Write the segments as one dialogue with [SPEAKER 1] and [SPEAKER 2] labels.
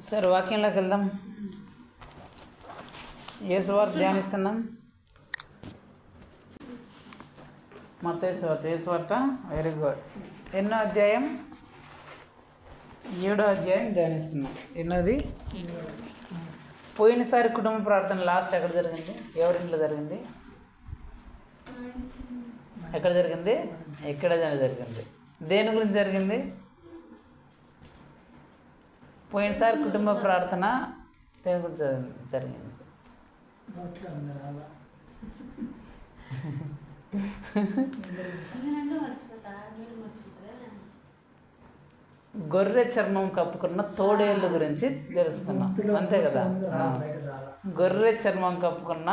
[SPEAKER 1] సరే వాక్యంలోకి వెళ్దాం. యేసు వార్త ధ్యానిస్తున్నాం. మత్తయి సువార్త, యేసు వార్త. Very good. ఎన్నో అధ్యాయం? 7వ అధ్యాయం ధ్యానిస్తున్నాం. ఎన్నోది? పోయినసారి కుటుంబ ప్రార్థన లాస్ట్ ఎక్కడ జరిగింది? ఎవరింట్లో జరిగింది? ఎక్కడ జరిగింది? ఎక్కడ జరిగింది? దేని గురించి జరిగింది? పోయినసారి కుటుంబ ప్రార్థన దేని గురించి జరిగింది? గొర్రె చర్మం కప్పుకున్న తోడేళ్ళు గురించి తెలుసుకున్నాం, అంతే కదా? గొర్రె చర్మం కప్పుకున్న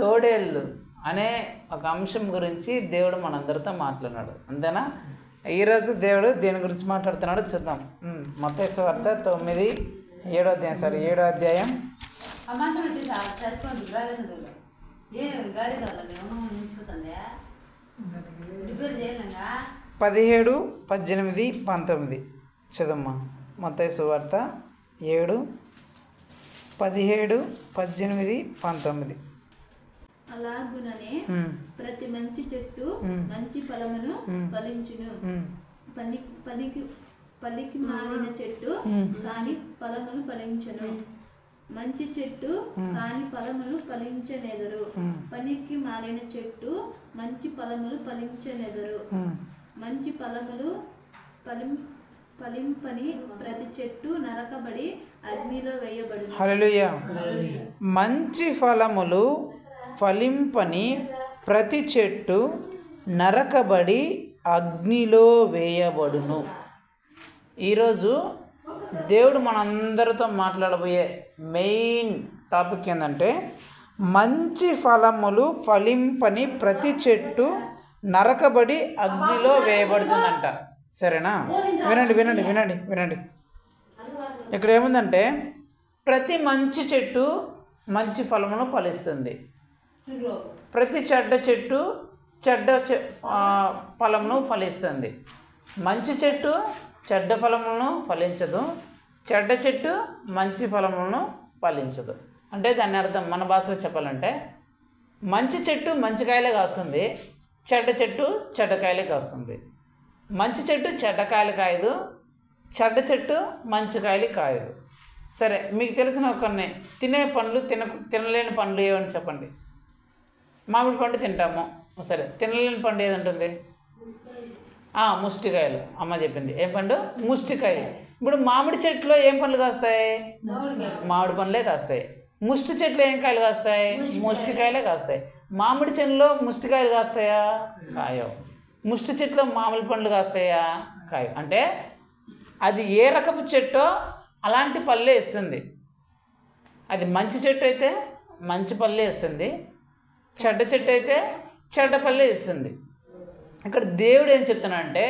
[SPEAKER 1] తోడేళ్ళు అనే ఒక అంశం గురించి దేవుడు మనందరితో మాట్లాడినాడు, అంతేనా? ఈరోజు దేవుడు దేని గురించి మాట్లాడుతున్నాడో చూద్దాం. మత్తయి సువార్త 7వ అధ్యాయం. పదిహేడు, 18, 19 చదమ్మా. మత్తయి సువార్త 7, 17, 18, 19.
[SPEAKER 2] అలాగుననే ప్రతి మంచి చెట్టు మంచి ఫలమును ఫలించును, పలికి మారిన చెట్టు కాని ఫలములు ఫలించును. మంచి చెట్టు కాని ఫలములు ఫలించనెదరు, పనికి మారిన చెట్టు మంచి ఫలములు ఫలించనెదరు. మంచి ఫలములు ఫలింపని ప్రతి చెట్టు నరకబడి అగ్నిలో వేయబడును.
[SPEAKER 1] హల్లెలూయా. మంచి ఫలములు ఫలింపని ప్రతి చెట్టు నరకబడి అగ్నిలో వేయబడును. ఈరోజు దేవుడు మనందరితో మాట్లాడబోయే మెయిన్ టాపిక్ ఏంటంటే, మంచి ఫలములు ఫలింపని ప్రతి చెట్టు నరకబడి అగ్నిలో వేయబడుతుందంట. సరేనా? వినండి వినండి వినండి వినండి. ఇక్కడ ఏముందంటే, ప్రతి మంచి చెట్టు మంచి ఫలమును ఫలిస్తుంది, ప్రతి చెడ్డ చెట్టు చెడ్డ ఫలమును ఫలిస్తుంది. మంచి చెట్టు చెడ్డ ఫలములను ఫలించదు, చెడ్డ చెట్టు మంచి ఫలములను ఫలించదు. అంటే దాని అర్థం మన భాషలో చెప్పాలంటే, మంచి చెట్టు మంచి కాయలే కాస్తుంది, చెడ్డ చెట్టు చెడ్డకాయలే కాస్తుంది. మంచి చెట్టు చెడ్డకాయలు కాయదు, చెడ్డ చెట్టు మంచి కాయలు కాయదు. సరే, మీకు తెలిసిన కొన్ని తినే పండ్లు తినలేని పండ్లు ఏమని చెప్పండి. మామిడి పండు తింటాము, సరే. తినలేని పండు ఏదంటుంది? ముష్టికాయలు. అమ్మ చెప్పింది. ఏం పండు? ముష్టికాయ. ఇప్పుడు మామిడి చెట్టులో ఏం పండ్లు కాస్తాయి? మామిడి పండ్లే కాస్తాయి. ముష్టి చెట్లు ఏం కాయలు కాస్తాయి? ముష్టికాయలే కాస్తాయి. మామిడి చెట్టులో ముష్టికాయలు కాస్తాయా? కాయవు. ముష్టి చెట్లో మామిడి పండ్లు కాస్తాయా? కాయవు. అంటే అది ఏ రకపు చెట్టో అలాంటి పళ్ళే ఇస్తుంది. అది మంచి చెట్టు అయితే మంచి పళ్ళే ఇస్తుంది, చెడ్డ చెట్టు అయితే చెడ్డ పళ్ళే ఇస్తుంది. ఇక్కడ దేవుడు ఏం చెప్తున్నాడంటే,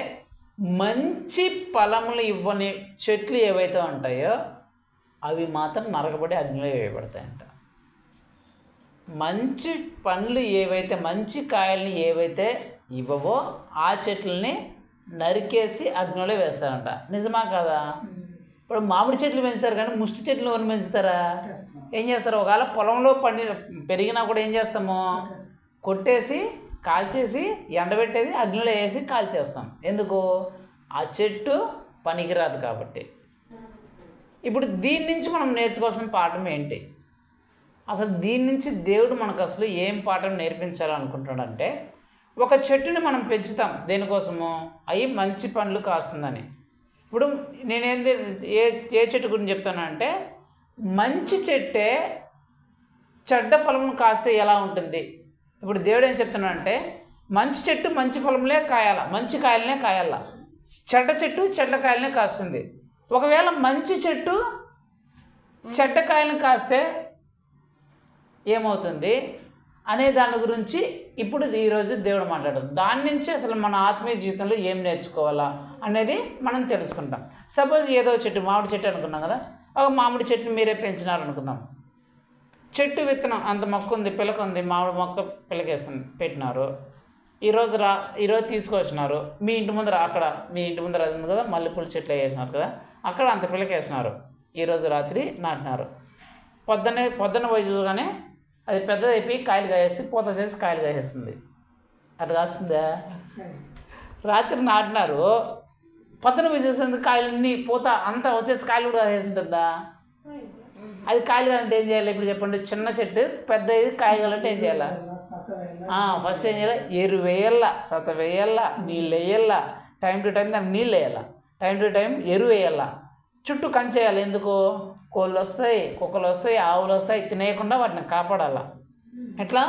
[SPEAKER 1] మంచి ఫలములు ఇవ్వని చెట్లు ఏవైతే ఉంటాయో అవి మాత్రం నరకబడి అగ్నిలో వేయబడతాయంట. మంచి పండ్లు ఏవైతే, మంచి కాయల్ని ఏవైతే ఇవ్వవో ఆ చెట్లని నరికేసి అగ్నిలో వేస్తారంట. నిజమా కదా? ఇప్పుడు మామిడి చెట్లు పెంచుతారు కానీ ముష్టి చెట్లు ఎవరు పెంచుతారా? ఏం చేస్తారు? ఒకవేళ పొలంలో పెరిగినా కూడా ఏం చేస్తాము? కొట్టేసి కాల్చేసి ఎండబెట్టేసి అగ్నిలో వేసి కాల్చేస్తాం. ఎందుకు? ఆ చెట్టు పనికిరాదు కాబట్టి. ఇప్పుడు దీని నుంచి మనం నేర్చుకోవాల్సిన పాఠం ఏంటి? అసలు దీని నుంచి దేవుడు మనకు అసలు ఏం పాఠం నేర్పించాలనుకుంటాడంటే, ఒక చెట్టుని మనం పెంచుతాం దేనికోసము? అవి మంచి పండ్లు కాస్తుందని. ఇప్పుడు నేనేంది ఏ చెట్టు గురించి చెప్తానంటే, మంచి చెట్టే చెడ్డ ఫలమును కాస్తే ఎలా ఉంటుంది? ఇప్పుడు దేవుడు ఏం చెప్తున్నాడంటే, మంచి చెట్టు మంచి ఫలములే కాయాల, మంచి కాయలనే కాయాల, చెడ్డ చెట్టు చెడ్డ కాయలనే కాస్తుంది. ఒకవేళ మంచి చెట్టు చెడ్డ కాయలను కాస్తే ఏమవుతుంది అనే దాని గురించి ఇప్పుడు ఈరోజు దేవుడు మాట్లాడదు. దాని నుంచి అసలు మన ఆత్మీయ జీవితంలో ఏం నేర్చుకోవాలా అనేది మనం తెలుసుకుంటాం. సపోజ్ ఏదో చెట్టు, మామిడి చెట్టు అనుకున్నాం కదా, ఒక మామిడి చెట్టుని మీరే పెంచినారు అనుకుందాం. చెట్టు విత్తనం అంత మొక్క ఉంది, పిలక ఉంది, మామిడి మొక్క పిలకేస్తుంది, పెట్టినారు. ఈరోజు తీసుకొచ్చినారు. మీ ఇంటి ముందర అది ఉంది కదా, మల్లెపూల చెట్లు వేసినారు కదా, అక్కడ అంత పిలకేసినారు. ఈరోజు రాత్రి నాటినారు. పొద్దున్న పోయి చూడగానే అది పెద్దదైపోయి కాయలు కాయేసి పూత చేసి కాయలు కాసేస్తుంది. అట్లా కాస్తుందా? రాత్రి నాటినారు, పొద్దున పోయి చూసేందుకు కాయలన్నీ పూత అంతా వచ్చేసి కాయలు కూడా కాసేసి ఉంటుందా? అది కాయలు అంటే ఏం చేయాలి ఇప్పుడు చెప్పండి? చిన్న చెట్టు పెద్ద కాయగాలంటే ఏం చేయాలి? ఫస్ట్ ఏం చేయాలి? ఎరువు వేయాల, సత వేయాల, నీళ్ళు వేయాల, టైం టు టైం దానికి నీళ్ళు వేయాల, టైం టు టైం ఎరువు వేయాల, చుట్టూ కంచేయాలి. ఎందుకు? కోళ్ళు వస్తాయి, కుక్కలు వస్తాయి, ఆవులు వస్తాయి, తినేయకుండా వాటిని కాపాడాల. ఇట్లా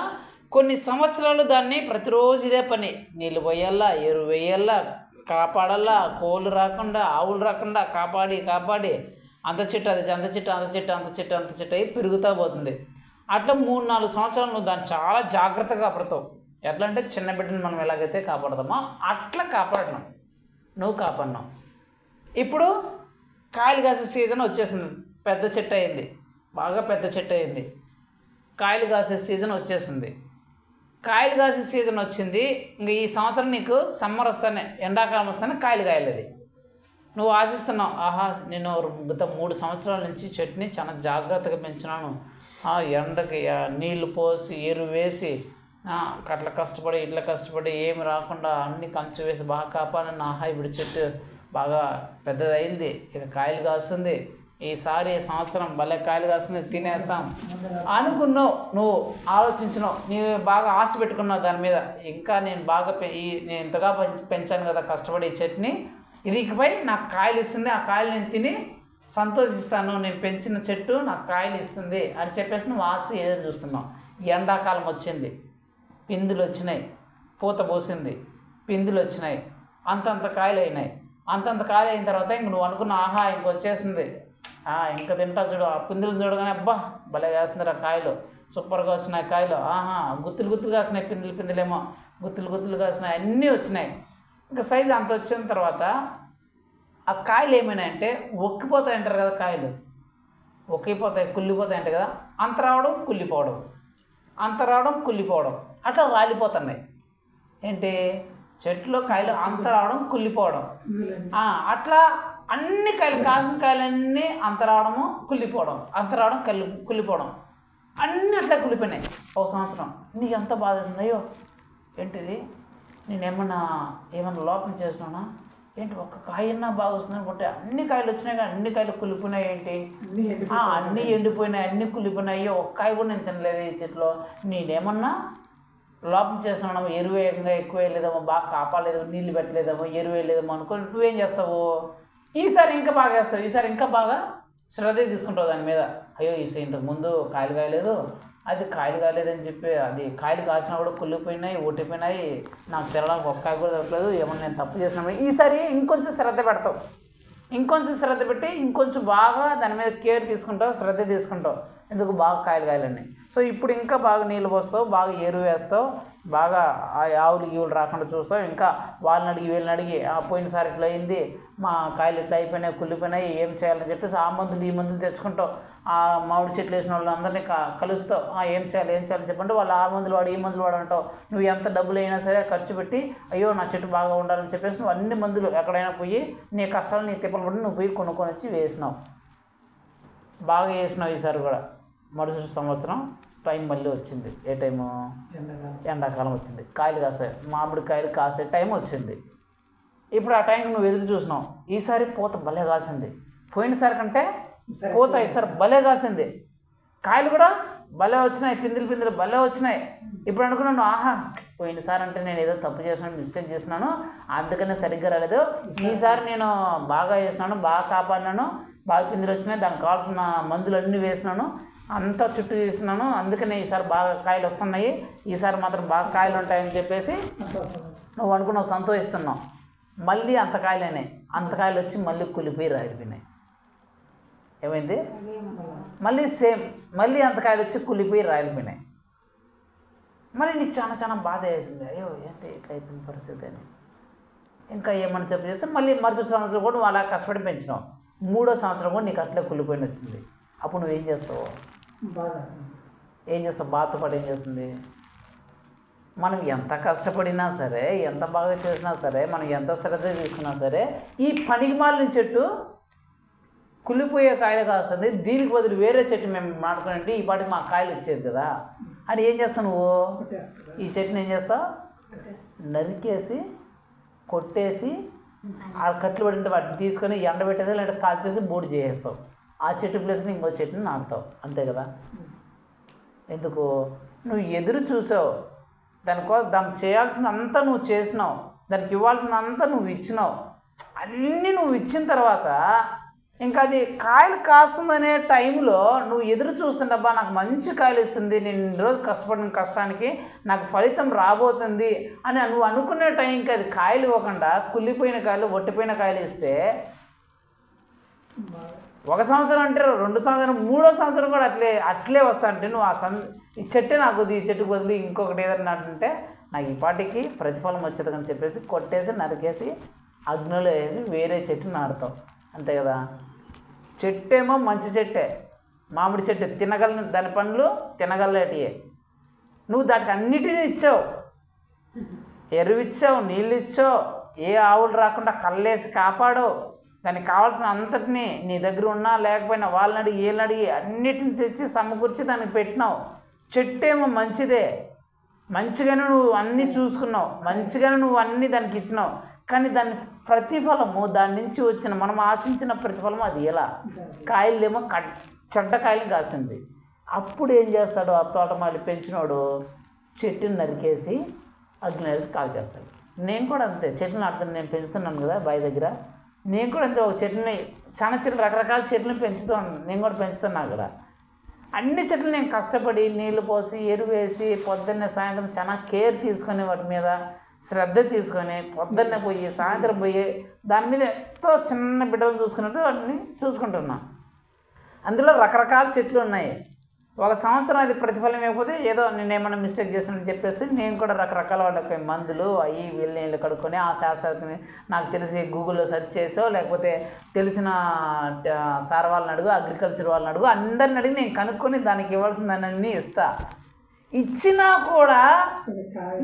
[SPEAKER 1] కొన్ని సంవత్సరాలు దాన్ని ప్రతిరోజు ఇదే పని, నీళ్ళు పోయాల, ఎరువు వేయాల, కాపాడాలా, కోళ్ళు రాకుండా ఆవులు రాకుండా కాపాడి అంత చెట్టు అయి పెరుగుతూ పోతుంది. అట్లా 3-4 సంవత్సరాలు నువ్వు దాన్ని చాలా జాగ్రత్తగా కాపాడుతావు. ఎట్లా అంటే చిన్న బిడ్డను మనం ఎలాగైతే కాపాడతామో అట్లా కాపాడినావు, నువ్వు కాపాడినావు. ఇప్పుడు కాయలు కాసే సీజన్ వచ్చేసింది, పెద్ద చెట్టు అయింది, బాగా పెద్ద చెట్టు అయింది, కాయలు కాసే సీజన్ వచ్చేసింది. కాయలు కాసే సీజన్ వచ్చింది. ఇంకా ఈ సంవత్సరం నీకు సమ్మర్ వస్తానే, ఎండాకాలం వస్తానే కాయలు కాయలేదు. నువ్వు ఆశిస్తున్నావు, ఆహా నేను గత 3 సంవత్సరాల నుంచి చెట్టుని చాలా జాగ్రత్తగా పెంచినాను, ఎండకి నీళ్లు పోసి ఎరువు వేసి అట్లా కష్టపడి ఇట్లా కష్టపడి ఏమి రాకుండా అన్ని కంచు వేసి బాగా కాపాడిన, ఆహా ఇప్పుడు చెట్టు బాగా పెద్దదయింది, ఇక కాయలు కాస్తుంది, ఈసారి సంవత్సరం భలే కాయలు కాస్తుంది, తినేస్తాం అనుకున్నావు. నువ్వు ఆలోచించినావు, నీవు బాగా ఆశ పెట్టుకున్నావు దాని మీద. ఇంకా నేను బాగా నేను ఇంతగా పెంచాను కదా కష్టపడి ఈ చెట్టుని, ఇది ఇకపై నాకు కాయలు ఇస్తుంది, ఆ కాయలు నేను తిని సంతోషిస్తాను, నేను పెంచిన చెట్టు నాకు కాయలు ఇస్తుంది అని చెప్పేసి నువ్వు ఆస్తి ఏదో చూస్తున్నావు. ఎండాకాలం వచ్చింది, పిందులు వచ్చినాయి, పూత పోసింది, పిందులు వచ్చినాయి, అంతంత కాయలు అయినాయి. అంతంత కాయలు అయిన తర్వాత ఇంక నువ్వు అనుకున్న, ఆహా ఇంకొచ్చేసింది, ఇంకా తింటా చూడు, ఆ పిందులు చూడగానే అబ్బా భలే వేస్తుంది కాయలు, సూపర్గా వచ్చినాయి కాయలు, ఆహా గుత్తులుగా వస్తున్నాయి, పిందులేమో గుత్తులుగా వస్తున్నాయి, అన్నీ వచ్చినాయి. ఇంకా సైజు అంత వచ్చిన తర్వాత ఆ కాయలు ఏమైనాయంటే ఒక్కిపోతాయి అంటారు కదా, కాయలు ఒక్కిపోతాయి, కుళ్ళిపోతాయి అంటారు కదా, అంత రావడం కుళ్ళిపోవడం అట్లా రాలిపోతున్నాయి. ఏంటి? చెట్లో కాయలు అంత రావడం కుళ్ళిపోవడం, అట్లా అన్ని కాయలు కాసిన కాయలన్నీ అంత రావడము కుళ్ళిపోవడం, కుళ్ళిపోవడం అన్నీ అట్లా కుళ్ళిపోయినాయి. ఒక సంవత్సరం నీకు ఎంత బాధ వేసింది, అయ్యో ఏంటిది నేనేమన్నా లోపం చేసినానా ఏంటి, ఒక్క కాయన్నా బాగా వస్తుంది అనుకుంటే అన్ని కాయలు వచ్చినాయి కానీ అన్ని కాయలు కుళ్ళిపోయినాయి, ఏంటి అన్నీ ఎండిపోయినాయి, అన్నీ కుళ్ళిపోయినాయి, ఒక్క కాయ కూడా నేను తినలేదు ఈ చెట్లో, నేనేమన్నా లోపం చేస్తున్నాము, ఎరువు ఎక్కువ వేయలేదేమో, బాగా కాపాడలేదేమో, నీళ్ళు పెట్టలేదేమో, ఎరువు వేయలేదేమో అనుకో, నువ్వేం చేస్తావు? ఈసారి ఇంకా బాగా వేస్తావు, ఈసారి ఇంకా బాగా శ్రద్ధ తీసుకుంటావు దాని మీద. అయ్యో ఇంతకుముందు కాయలు కాయలేదు, అది కాయలు కాలేదని చెప్పి అది కాయలు కాసినా కూడా కుళ్ళిపోయినాయి, ఓటిపోయినాయి, నాకు తినడానికి ఒక్క కాయ కూడా దొరకలేదు, ఏమన్నా నేను తప్పు చేసినా, ఈసారి ఇంకొంచెం శ్రద్ధ పెడతావు, ఇంకొంచెం శ్రద్ధ పెట్టి ఇంకొంచెం బాగా దాని మీద కేర్ తీసుకుంటావు, శ్రద్ధ తీసుకుంటావు. ఎందుకు? బాగా కాయలన్నీ. సో ఇప్పుడు ఇంకా బాగా నీళ్ళు పోస్తావు, బాగా ఎరువు వేస్తావు, బాగా ఆవులు గీవులు రాకుండా చూస్తావు. ఇంకా వాళ్ళని అడిగి వీళ్ళని అడిగి పోయినసారి ఇట్లా అయింది, మా కాయలు ఇట్లా అయిపోయినాయి, కుళ్ళిపోయినాయి, ఏం చేయాలని చెప్పేసి ఆ మందులు ఈ మందులు తెచ్చుకుంటావు. ఆ మామిడి చెట్లు వేసిన వాళ్ళు అందరినీ కలుస్తావు, ఏం చేయాలని చెప్పంటే వాళ్ళు ఆ మందులు వాడు ఈ మందులు వాడు అంటావు. నువ్వు ఎంత డబ్బులు అయినా సరే ఖర్చు పెట్టి అయ్యో నా చెట్టు బాగా ఉండాలని చెప్పేసి నువ్వు అన్ని మందులు ఎక్కడైనా పోయి నీ కష్టాలు నీ తిప్పలు పడి నువ్వు పోయి కొనుక్కొని వచ్చి వేసినావు, బాగా వేసినావు. ఈసారి కూడా మరుసటి సంవత్సరం టైం మళ్ళీ వచ్చింది. ఏ టైము? ఎండాకాలం వచ్చింది, కాయలు కాసే మామిడి కాయలు కాసే టైం వచ్చింది. ఇప్పుడు ఆ టైంకి నువ్వు ఎదురు చూసినావు. ఈసారి పూత భలే కాసింది, పోయినసారి కంటే పూత ఈసారి భలే కాసింది, కాయలు కూడా భలే వచ్చినాయి, పిందులు భలే వచ్చినాయి. ఇప్పుడు అనుకున్నాను, ఆహా పోయినసారి అంటే నేను ఏదో తప్పు చేసినాను, మిస్టేక్ చేసినాను, అందుకనే సరిగ్గా రాలేదు, ఈసారి నేను బాగా చేసినాను, బాగా కాపాడినాను, బాగా పిందులు వచ్చినాయి, దానికి కావాల్సిన మందులు అన్నీ వేసినాను, అంతా చుట్టూ చేస్తున్నాను, అందుకనే ఈసారి బాగా కాయలు వస్తున్నాయి, ఈసారి మాత్రం బాగా కాయలు ఉంటాయని చెప్పేసి నువ్వు అనుకున్నావు, సంతోషిస్తున్నావు. మళ్ళీ అంత కాయలు వచ్చి మళ్ళీ కులిపోయి రాలిపోయినాయి. ఏమైంది? మళ్ళీ సేమ్, మళ్ళీ అంత కాయలు వచ్చి కులిపోయి రాలిపోయినాయి. మళ్ళీ నీకు చాలా బాధ వేసింది, అయ్యో ఏంటి ఇట్లా అయిపోయిన పరిస్థితి అని. ఇంకా ఏమని చెప్పి చేస్తే మళ్ళీ మరుసటి సంవత్సరం కూడా నువ్వు అలా కష్టపడి పెంచినావు, 3వ సంవత్సరం కూడా నీకు అట్లే కులిపోయిన వచ్చింది. అప్పుడు నువ్వేం చేస్తావు? బాధపడి ఏం చేస్తుంది? మనం ఎంత కష్టపడినా సరే, ఎంత బాగా చేసినా సరే, మనం ఎంత శ్రద్ధ తీసుకున్నా సరే, ఈ పనికిమాలిన చెట్టు కుళ్ళిపోయే కాయలు కాస్తుంది, దీనికి బదులు వేరే చెట్టు మేము నాటుకుని ఈ పాటికి మా కాయలు వచ్చేది కదా అని ఏం చేస్తావు నువ్వు? ఈ చెట్టుని ఏం చేస్తావు? నరికేసి కొట్టేసి ఆ కట్లు పడి ఉంటే వాటిని తీసుకొని ఎండబెట్టేసి లేదంటే కాల్చేసి బూడి చేసేస్తావు. ఆ చెట్టు ప్లేస్ని ఇంకో చెట్టుని నాటుతావు, అంతే కదా. ఎందుకు? నువ్వు ఎదురు చూసావు, దానికి చేయాల్సిందంతా నువ్వు చేసినావు, దానికి ఇవ్వాల్సినంతా నువ్వు ఇచ్చినావు. అన్నీ నువ్వు ఇచ్చిన తర్వాత ఇంకా అది కాయలు కాస్తుందనే టైంలో నువ్వు ఎదురు చూస్తుండబ్బా నాకు మంచి కాయలు ఇస్తుంది, నేను ఇన్ని రోజు కష్టపడిన కష్టానికి నాకు ఫలితం రాబోతుంది అని నువ్వు అనుకునే టైంకి అది కాయలు ఇవ్వకుండా కుళ్ళిపోయిన కాయలు ఒట్టిపోయిన కాయలు ఇస్తే 1 సంవత్సరం అంటే 2 సంవత్సరం 3వ సంవత్సరం కూడా అట్లే వస్తా అంటే నువ్వు ఈ చెట్టే నాకు ఈ చెట్టుకు బదులు ఇంకొకటి ఏదన్నా అంటే నాకు ఈ పాటికి ప్రతిఫలం వచ్చేది అని చెప్పేసి కొట్టేసి నరికేసి అగ్నిలో వేసి వేరే చెట్టుని నాటుతావు, అంతే కదా. చెట్టేమో మంచి చెట్టే, మామిడి చెట్టు దాని పండ్లు తినగలేటియే. నువ్వు దానికి అన్నిటినీ ఇచ్చావు, ఎరువు ఇచ్చావు, నీళ్ళు ఇచ్చావు, ఏ ఆవులు రాకుండా కళ్ళేసి కాపాడవు, దానికి కావాల్సిన అంతటినీ నీ దగ్గర ఉన్నా లేకపోయినా వాళ్ళని అడిగి వీళ్ళని అడిగి అన్నిటిని తెచ్చి సమకూర్చి దానికి పెట్టినావు. చెట్టేమో మంచిదే, మంచిగానే నువ్వు అన్నీ చూసుకున్నావు, మంచిగానే నువ్వు అన్నీ దానికి ఇచ్చినావు. కానీ దాని ప్రతిఫలము, దాని నుంచి వచ్చిన మనం ఆశించిన ప్రతిఫలము అది ఎలా? కాయలేమో చెడ్డ కాయలు కాసింది. అప్పుడు ఏం చేస్తాడు ఆ తోటమాలి పెంచినోడు? చెట్టుని నరికేసి అగ్ని వేసి కాల్ చేస్తాడు. నేను కూడా అంతే, చెట్లు నాటుతాను, నేను పెంచుతున్నాను కదా బావి దగ్గర, నేను కూడా అంతే. ఒక చెట్టుని చాలా చెట్లు రకరకాల చెట్లను పెంచుతూ ఉన్నాను, నేను కూడా పెంచుతాను. అక్కడ అన్ని చెట్లు నేను కష్టపడి నీళ్ళు పోసి ఎరువు వేసి పొద్దున్నే సాయంత్రం చాలా కేర్ తీసుకొని వాటి మీద శ్రద్ధ తీసుకొని పొద్దున్నే పోయి సాయంత్రం పోయి దాని మీద ఎంతో చిన్న బిడ్డలు చూసుకున్నట్టు వాటిని చూసుకుంటున్నా. అందులో రకరకాల చెట్లు ఉన్నాయి. 1 సంవత్సరం అది ప్రతిఫలం ఇవ్వకపోతే ఏదో నేను ఏమైనా మిస్టేక్ చేసినట్టు చెప్పేసి నేను కూడా రకరకాల వాళ్ళకి మందులు అవి వీళ్ళు నీళ్ళు కడుక్కొని ఆ శాస్త్రజ్ఞని నాకు తెలిసి గూగుల్లో సెర్చ్ చేసో లేకపోతే తెలిసిన సార్ వాళ్ళని అడుగు, అగ్రికల్చర్ వాళ్ళని అడుగు, అందరిని అడిగి నేను కనుక్కొని దానికి ఇవ్వాల్సిందన్నీ ఇస్తా. ఇచ్చినా కూడా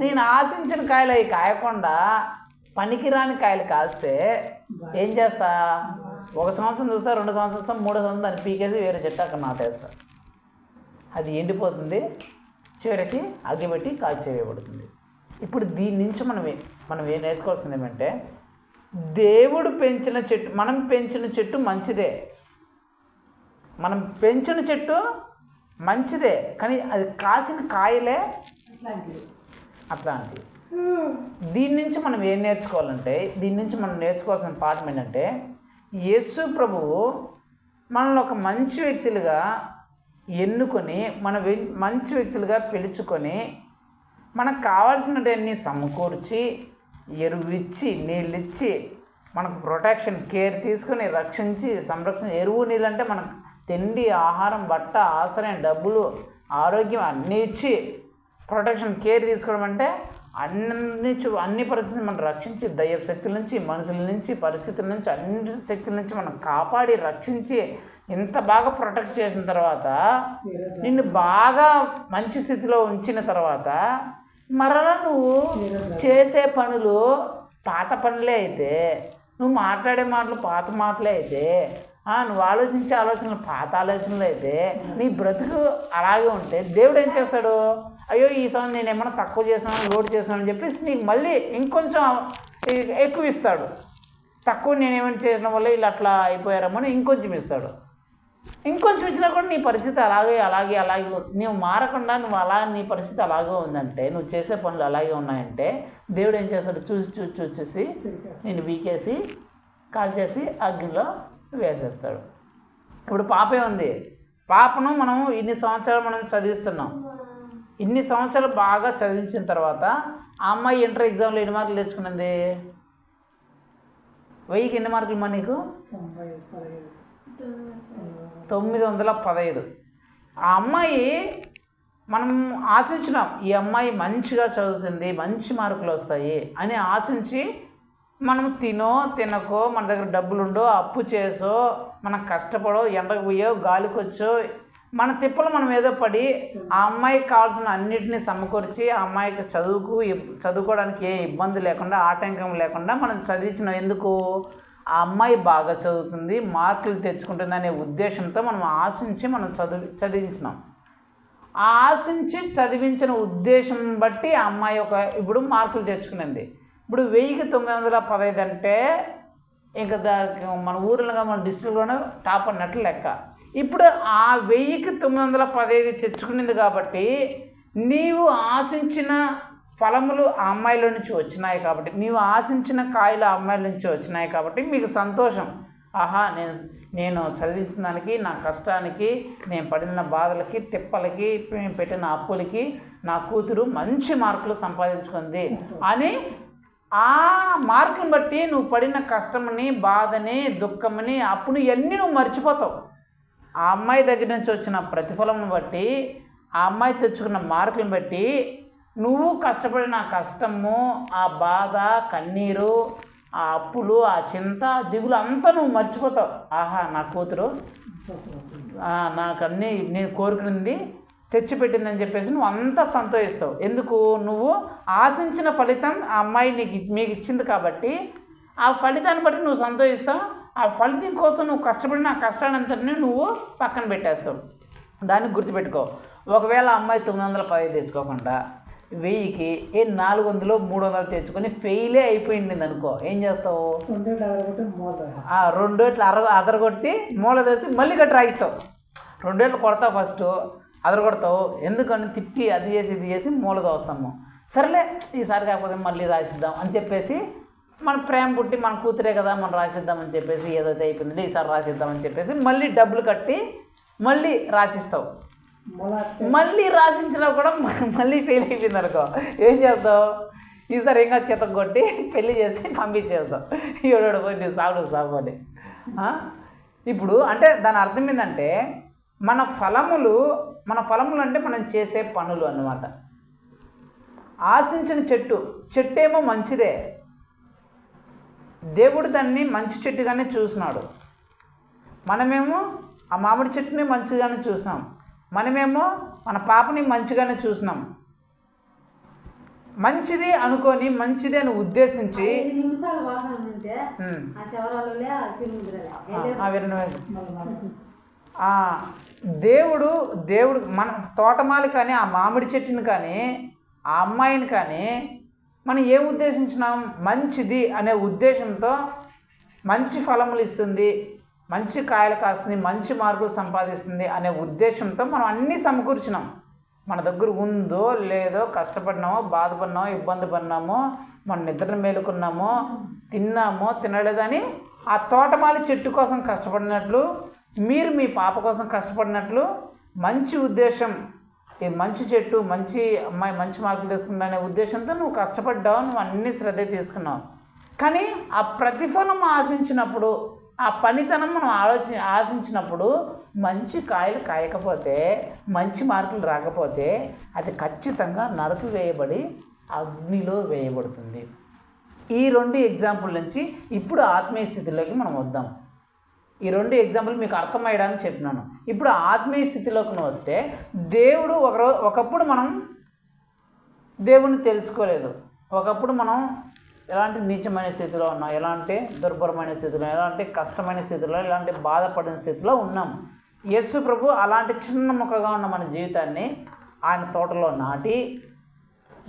[SPEAKER 1] నేను ఆశించిన కాయలు అవి కాయకుండా పనికిరాని కాయలు కాస్తే ఏం చేస్తా? 1 సంవత్సరం చూస్తా, 2 సంవత్సరం చూస్తా, 3వ సంవత్సరం దాన్ని పీకేసి వేరే చెట్టు అక్కడ నాటేస్తా. అది ఎండిపోతుంది, చివరికి అగ్గిపెట్టి కాల్చేయబడుతుంది. ఇప్పుడు దీని నుంచి మనం ఏం నేర్చుకోవాల్సింది ఏమంటే, దేవుడు పెంచిన చెట్టు, మనం పెంచిన చెట్టు మంచిదే, మనం పెంచిన చెట్టు మంచిదే, కానీ అది కాసిన కాయలే అట్లాంటివి. దీని నుంచి మనం ఏం నేర్చుకోవాలంటే, దీని నుంచి మనం నేర్చుకోవాల్సిన పాఠం ఏంటంటే, యేసు ప్రభువు మనల్ని ఒక మంచి వ్యక్తులుగా ఎన్నుకొని మంచి వ్యక్తులుగా పిలుచుకొని మనకు కావాల్సినవన్నీ సమకూర్చి ఎరువిచ్చి నీళ్ళిచ్చి మనకు ప్రొటెక్షన్ కేర్ తీసుకొని రక్షించి సంరక్షణ ఎరువు నీళ్ళు అంటే మనకు తిండి ఆహారం బట్ట ఆశ్రయం డబ్బులు ఆరోగ్యం అన్నీ ఇచ్చి ప్రొటెక్షన్ కేర్ తీసుకోవడం అంటే అన్ని పరిస్థితులు మనం రక్షించి దైవ శక్తుల నుంచి మనుషుల నుంచి పరిస్థితుల నుంచి అన్ని శక్తుల నుంచి మనం కాపాడి రక్షించి ఇంత బాగా ప్రొటెక్ట్ చేసిన తర్వాత నిన్ను బాగా మంచి స్థితిలో ఉంచిన తర్వాత మరలా నువ్వు చేసే పనులు పాత పనులే అయితే, నువ్వు మాట్లాడే మాటలు పాత మాటలే అయితే, నువ్వు ఆలోచించే ఆలోచనలు పాత ఆలోచనలు అయితే నీ బ్రతుకు అలాగే ఉంటే దేవుడు ఏం చేస్తాడు? అయ్యో ఈ సమయం నేను ఏమన్నా తక్కువ చేసినాను లోడ్ చేసినాను అని చెప్పేసి నీకు మళ్ళీ ఇంకొంచెం ఎక్కువ ఇస్తాడు. తక్కువ నేనేమైనా చేయడం వల్ల వీళ్ళు అట్లా అయిపోయారేమో అని ఇంకొంచెం ఇస్తాడు. ఇంకొంచెం ఇచ్చినా కూడా నీ పరిస్థితి అలాగే నువ్వు మారకుండా నువ్వు నీ పరిస్థితి అలాగే ఉందంటే, నువ్వు చేసే పనులు అలాగే ఉన్నాయంటే దేవుడు ఏం చేస్తాడు? చూసి నేను వీకేసి కాల్చేసి అగ్నిలో వేసేస్తాడు. ఇప్పుడు పాపే ఉంది, పాపను మనం ఇన్ని సంవత్సరాలు మనం చదివిస్తున్నాం. ఇన్ని సంవత్సరాలు బాగా చదివించిన తర్వాత ఆ అమ్మాయి ఇంటర్ ఎగ్జామ్లో ఎన్ని మార్కులు తెచ్చుకున్నది? 1000కి ఎన్ని మార్కులు మా నీకు? 915. ఆ అమ్మాయి మనం ఆశించినాం, ఈ అమ్మాయి మంచిగా చదువుతుంది, మంచి మార్కులు వస్తాయి అని ఆశించి మనం తినకో మన దగ్గర డబ్బులుండో అప్పు చేసో మనం కష్టపడో ఎండకు పోయో గాలికొచ్చో మన తిప్పలు మనం ఏదో పడి ఆ అమ్మాయికి కావాల్సిన అన్నిటినీ సమకూర్చి ఆ అమ్మాయికి చదువుకోవడానికి ఏ ఇబ్బంది లేకుండా ఆటంకం లేకుండా మనం చదివించినాం. ఎందుకు? ఆ అమ్మాయి బాగా చదువుతుంది, మార్కులు తెచ్చుకుంటుంది అనే ఉద్దేశంతో మనం ఆశించి మనం చదివించినాం. ఆ ఆశించి చదివించిన ఉద్దేశం బట్టి ఆ అమ్మాయి ఇప్పుడు మార్కులు తెచ్చుకునింది. ఇప్పుడు 1915 అంటే ఇంకా మన ఊరిలో మన డిస్ట్రిక్ట్లోనే టాప్ అన్నట్లు లెక్క. ఇప్పుడు ఆ 1915 తెచ్చుకునింది కాబట్టి నీవు ఆశించిన ఫలములు ఆ అమ్మాయిలో నుంచి వచ్చినాయి కాబట్టి, నీవు ఆశించిన కాయలు ఆ అమ్మాయిల నుంచి వచ్చినాయి కాబట్టి మీకు సంతోషం. ఆహా, నేను చదివించిన దానికి, నా కష్టానికి, నేను పడిన బాధలకి, తిప్పలకి, పెట్టిన అప్పులకి నా కూతురు మంచి మార్కులు సంపాదించుకుంది అని ఆ మార్కులను బట్టి నువ్వు పడిన కష్టమని, బాధని, దుఃఖమని, అప్పుని ఇవన్నీ నువ్వు మర్చిపోతావు. ఆ అమ్మాయి దగ్గర నుంచి వచ్చిన ప్రతిఫలంను బట్టి, ఆ అమ్మాయి తెచ్చుకున్న మార్కులను బట్టి నువ్వు కష్టపడిన కష్టము, ఆ బాధ, కన్నీరు, ఆ అప్పులు, ఆ చింత, దిగులు అంతా నువ్వు మర్చిపోతావు. ఆహా, నా కూతురు నాకన్నీ నేను కోరుకునింది తెచ్చిపెట్టిందని చెప్పేసి నువ్వు అంతా సంతోషిస్తావు. ఎందుకు? నువ్వు ఆశించిన ఫలితం ఆ అమ్మాయి మీకు ఇచ్చింది కాబట్టి ఆ ఫలితాన్ని బట్టి నువ్వు సంతోషిస్తావు. ఆ ఫలితం కోసం నువ్వు కష్టపడిన ఆ కష్టానంతటినీ నువ్వు పక్కన పెట్టేస్తావు. దాన్ని గుర్తుపెట్టుకో. ఒకవేళ అమ్మాయి 915 తెచ్చుకోకుండా 1000కి 400 300 తెచ్చుకొని ఫెయిలే అయిపోయింది అనుకో, ఏం చేస్తావు? 2 ఏట్లు అదరగొట్టి మూల తెచ్చి మళ్ళీ గట్టి రాయిస్తావు. 2 ఏట్లు కొడతావు, ఫస్ట్ అదరగొడతావు. ఎందుకని తిట్టి అది చేసి ఇది చేసి మూల దోస్తాము. సరేలే ఈసారి కాకపోతే మళ్ళీ రాసిద్దాం అని చెప్పేసి మన ప్రేమ పుట్టి మన కూతురే కదా మనం రాసిద్దామని చెప్పేసి ఏదైతే అయిపోయిందో ఈసారి రాసిద్దామని చెప్పేసి మళ్ళీ డబ్బులు కట్టి మళ్ళీ రాసిస్తావు. మళ్ళీ రాసించినా కూడా మళ్ళీ ఫెయిల్ అయిపోయింది అనుకో, ఏం చేస్తావు? ఈసారి ఇంకా చిత్తం కొట్టి పెళ్లి చేసి పంపించేస్తావు. ఎవడోడు పోయి నీ సాగు అని. ఇప్పుడు అంటే దాని అర్థం ఏంటంటే మన ఫలములు అంటే మనం చేసే పనులు అన్నమాట. ఆశించిన చెట్టు ఏమో మంచిదే, దేవుడు దాన్ని మంచి చెట్టుగానే చూసినాడు. మనమేమో ఆ మామిడి చెట్టుని మంచిగానే చూసినాం, మనమేమో మన పాపని మంచిగానే చూసినాం. మంచిది అనుకొని మంచిది అని ఉద్దేశించి దేవుడు మన తోటమాలి కానీ ఆ మామిడి చెట్టుని కానీ ఆ అమ్మాయిని కానీ మనం ఏం ఉద్దేశించినాం? మంచిది అనే ఉద్దేశంతో మంచి ఫలములు ఇస్తుంది, మంచి కాయలు కాస్తుంది, మంచి మార్కులు సంపాదిస్తుంది అనే ఉద్దేశంతో మనం అన్నీ సమకూర్చినాం. మన దగ్గర ఉందో లేదో, కష్టపడినామో, బాధపడినామో, ఇబ్బంది పడినామో, మన నిద్రను మేలుకున్నామో, తిన్నామో తినలేదని ఆ తోటమాలి చెట్టు కోసం కష్టపడినట్లు, మీరు మీ పాప కోసం కష్టపడినట్లు మంచి ఉద్దేశం, ఈ మంచి చెట్టు, మంచి అమ్మాయి మంచి మార్కులు తీసుకుంటా అనే ఉద్దేశంతో నువ్వు కష్టపడ్డావు, నువ్వు అన్ని శ్రద్ధ తీసుకున్నావు. కానీ ఆ ప్రతిఫలం ఆశించినప్పుడు, ఆ పనితనం మనం ఆశించినప్పుడు మంచి కాయలు కాయకపోతే, మంచి మార్కులు రాకపోతే అది ఖచ్చితంగా నరకు వేయబడి అగ్నిలో వేయబడుతుంది. ఈ 2 ఎగ్జాంపుల్ నుంచి ఇప్పుడు ఆత్మీయ స్థితిలోకి మనం వద్దాం. ఈ 2 ఎగ్జాంపుల్ మీకు అర్థమయ్యడానికి చెప్పినాను. ఇప్పుడు ఆత్మీయ స్థితిలోకి వస్తే దేవుడు ఒకప్పుడు మనం దేవుణ్ణి తెలుసుకోలేదు. ఒకప్పుడు మనం ఎలాంటి నీచమైన స్థితిలో ఉన్నాం, ఎలాంటి దుర్భరమైన స్థితిలో, ఎలాంటి కష్టమైన స్థితిలో, ఎలాంటి బాధపడిన స్థితిలో ఉన్నాం. యేసు ప్రభు అలాంటి చిన్న మొక్కగా ఉన్న మన జీవితాన్ని ఆయన తోటలో నాటి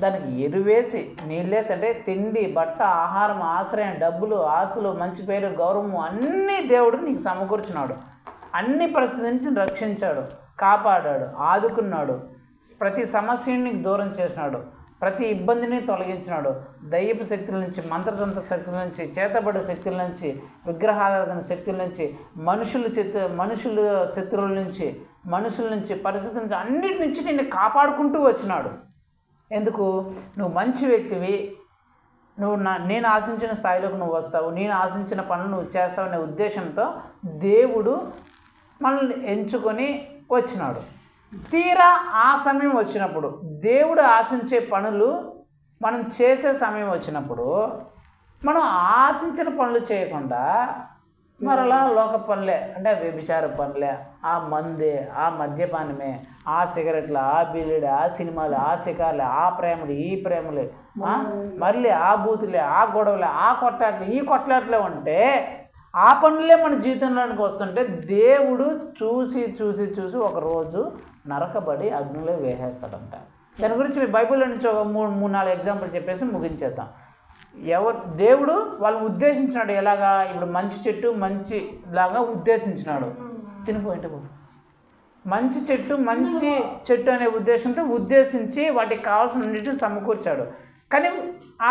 [SPEAKER 1] దానికి ఎరువేసి నీళ్ళేసి, అంటే తిండి, బట్ట, ఆహారం, ఆశ్రయం, డబ్బులు, ఆస్తులు, మంచి పేరు, గౌరవం అన్నీ దేవుడు నీకు సమకూర్చున్నాడు. అన్ని పరిస్థితుల నుంచి రక్షించాడు, కాపాడాడు, ఆదుకున్నాడు. ప్రతి సమస్యని నీకు దూరం చేసినాడు, ప్రతి ఇబ్బందిని తొలగించినాడు. దయ్యపు శక్తుల నుంచి, మంత్రతంత్ర శక్తుల నుంచి, చేతబడి శక్తుల నుంచి, విగ్రహారాధన శక్తుల నుంచి, మనుషుల శత్రువుల నుంచి, మనుషుల నుంచి, పరిస్థితుల నుంచి, అన్నిటి నుంచి నిన్ను కాపాడుకుంటూ వచ్చినాడు. ఎందుకు? నువ్వు మంచి వ్యక్తివి, నేను ఆశించిన స్థాయిలోకి నువ్వు వస్తావు, నేను ఆశించిన పనులు నువ్వు చేస్తావు అనే ఉద్దేశంతో దేవుడు మనల్ని ఎంచుకొని వచ్చినాడు. తీరా ఆ సమయం వచ్చినప్పుడు, దేవుడు ఆశించే పనులు మనం చేసే సమయం వచ్చినప్పుడు, మనం ఆశించిన పనులు చేయకుండా మరలా లోక పనులే, అంటే వ్యభిచార పనులే, ఆ మందే, ఆ మద్యపానమే, ఆ సిగరెట్లు, ఆ బిల్లుడు, ఆ సినిమాలు, ఆ షికార్లే, ఆ ప్రేమలు, ఈ ప్రేమలే, మళ్ళీ ఆ బూతులే, ఆ గొడవలే, ఆ కొట్లాట్లు, ఈ కొట్లాట్లే ఉంటే ఆ పనులే మన జీవితంలోనికి వస్తుంటే దేవుడు చూసి చూసి చూసి ఒకరోజు నరకబడి అగ్నిలో వేసేస్తాడంట. దాని గురించి మీ బైబిల్లో నుంచి ఒక మూడు నాలుగు ఎగ్జాంపుల్ చెప్పేసి ముగించేద్దాం. దేవుడు వాళ్ళని ఉద్దేశించినాడు ఎలాగా? ఇప్పుడు మంచి చెట్టు మంచి లాగా ఉద్దేశించినాడు. తినిపోయింటే మంచి చెట్టు అనే ఉద్దేశంతో ఉద్దేశించి వాటికి కావాల్సినన్నిటిని సమకూర్చాడు. కానీ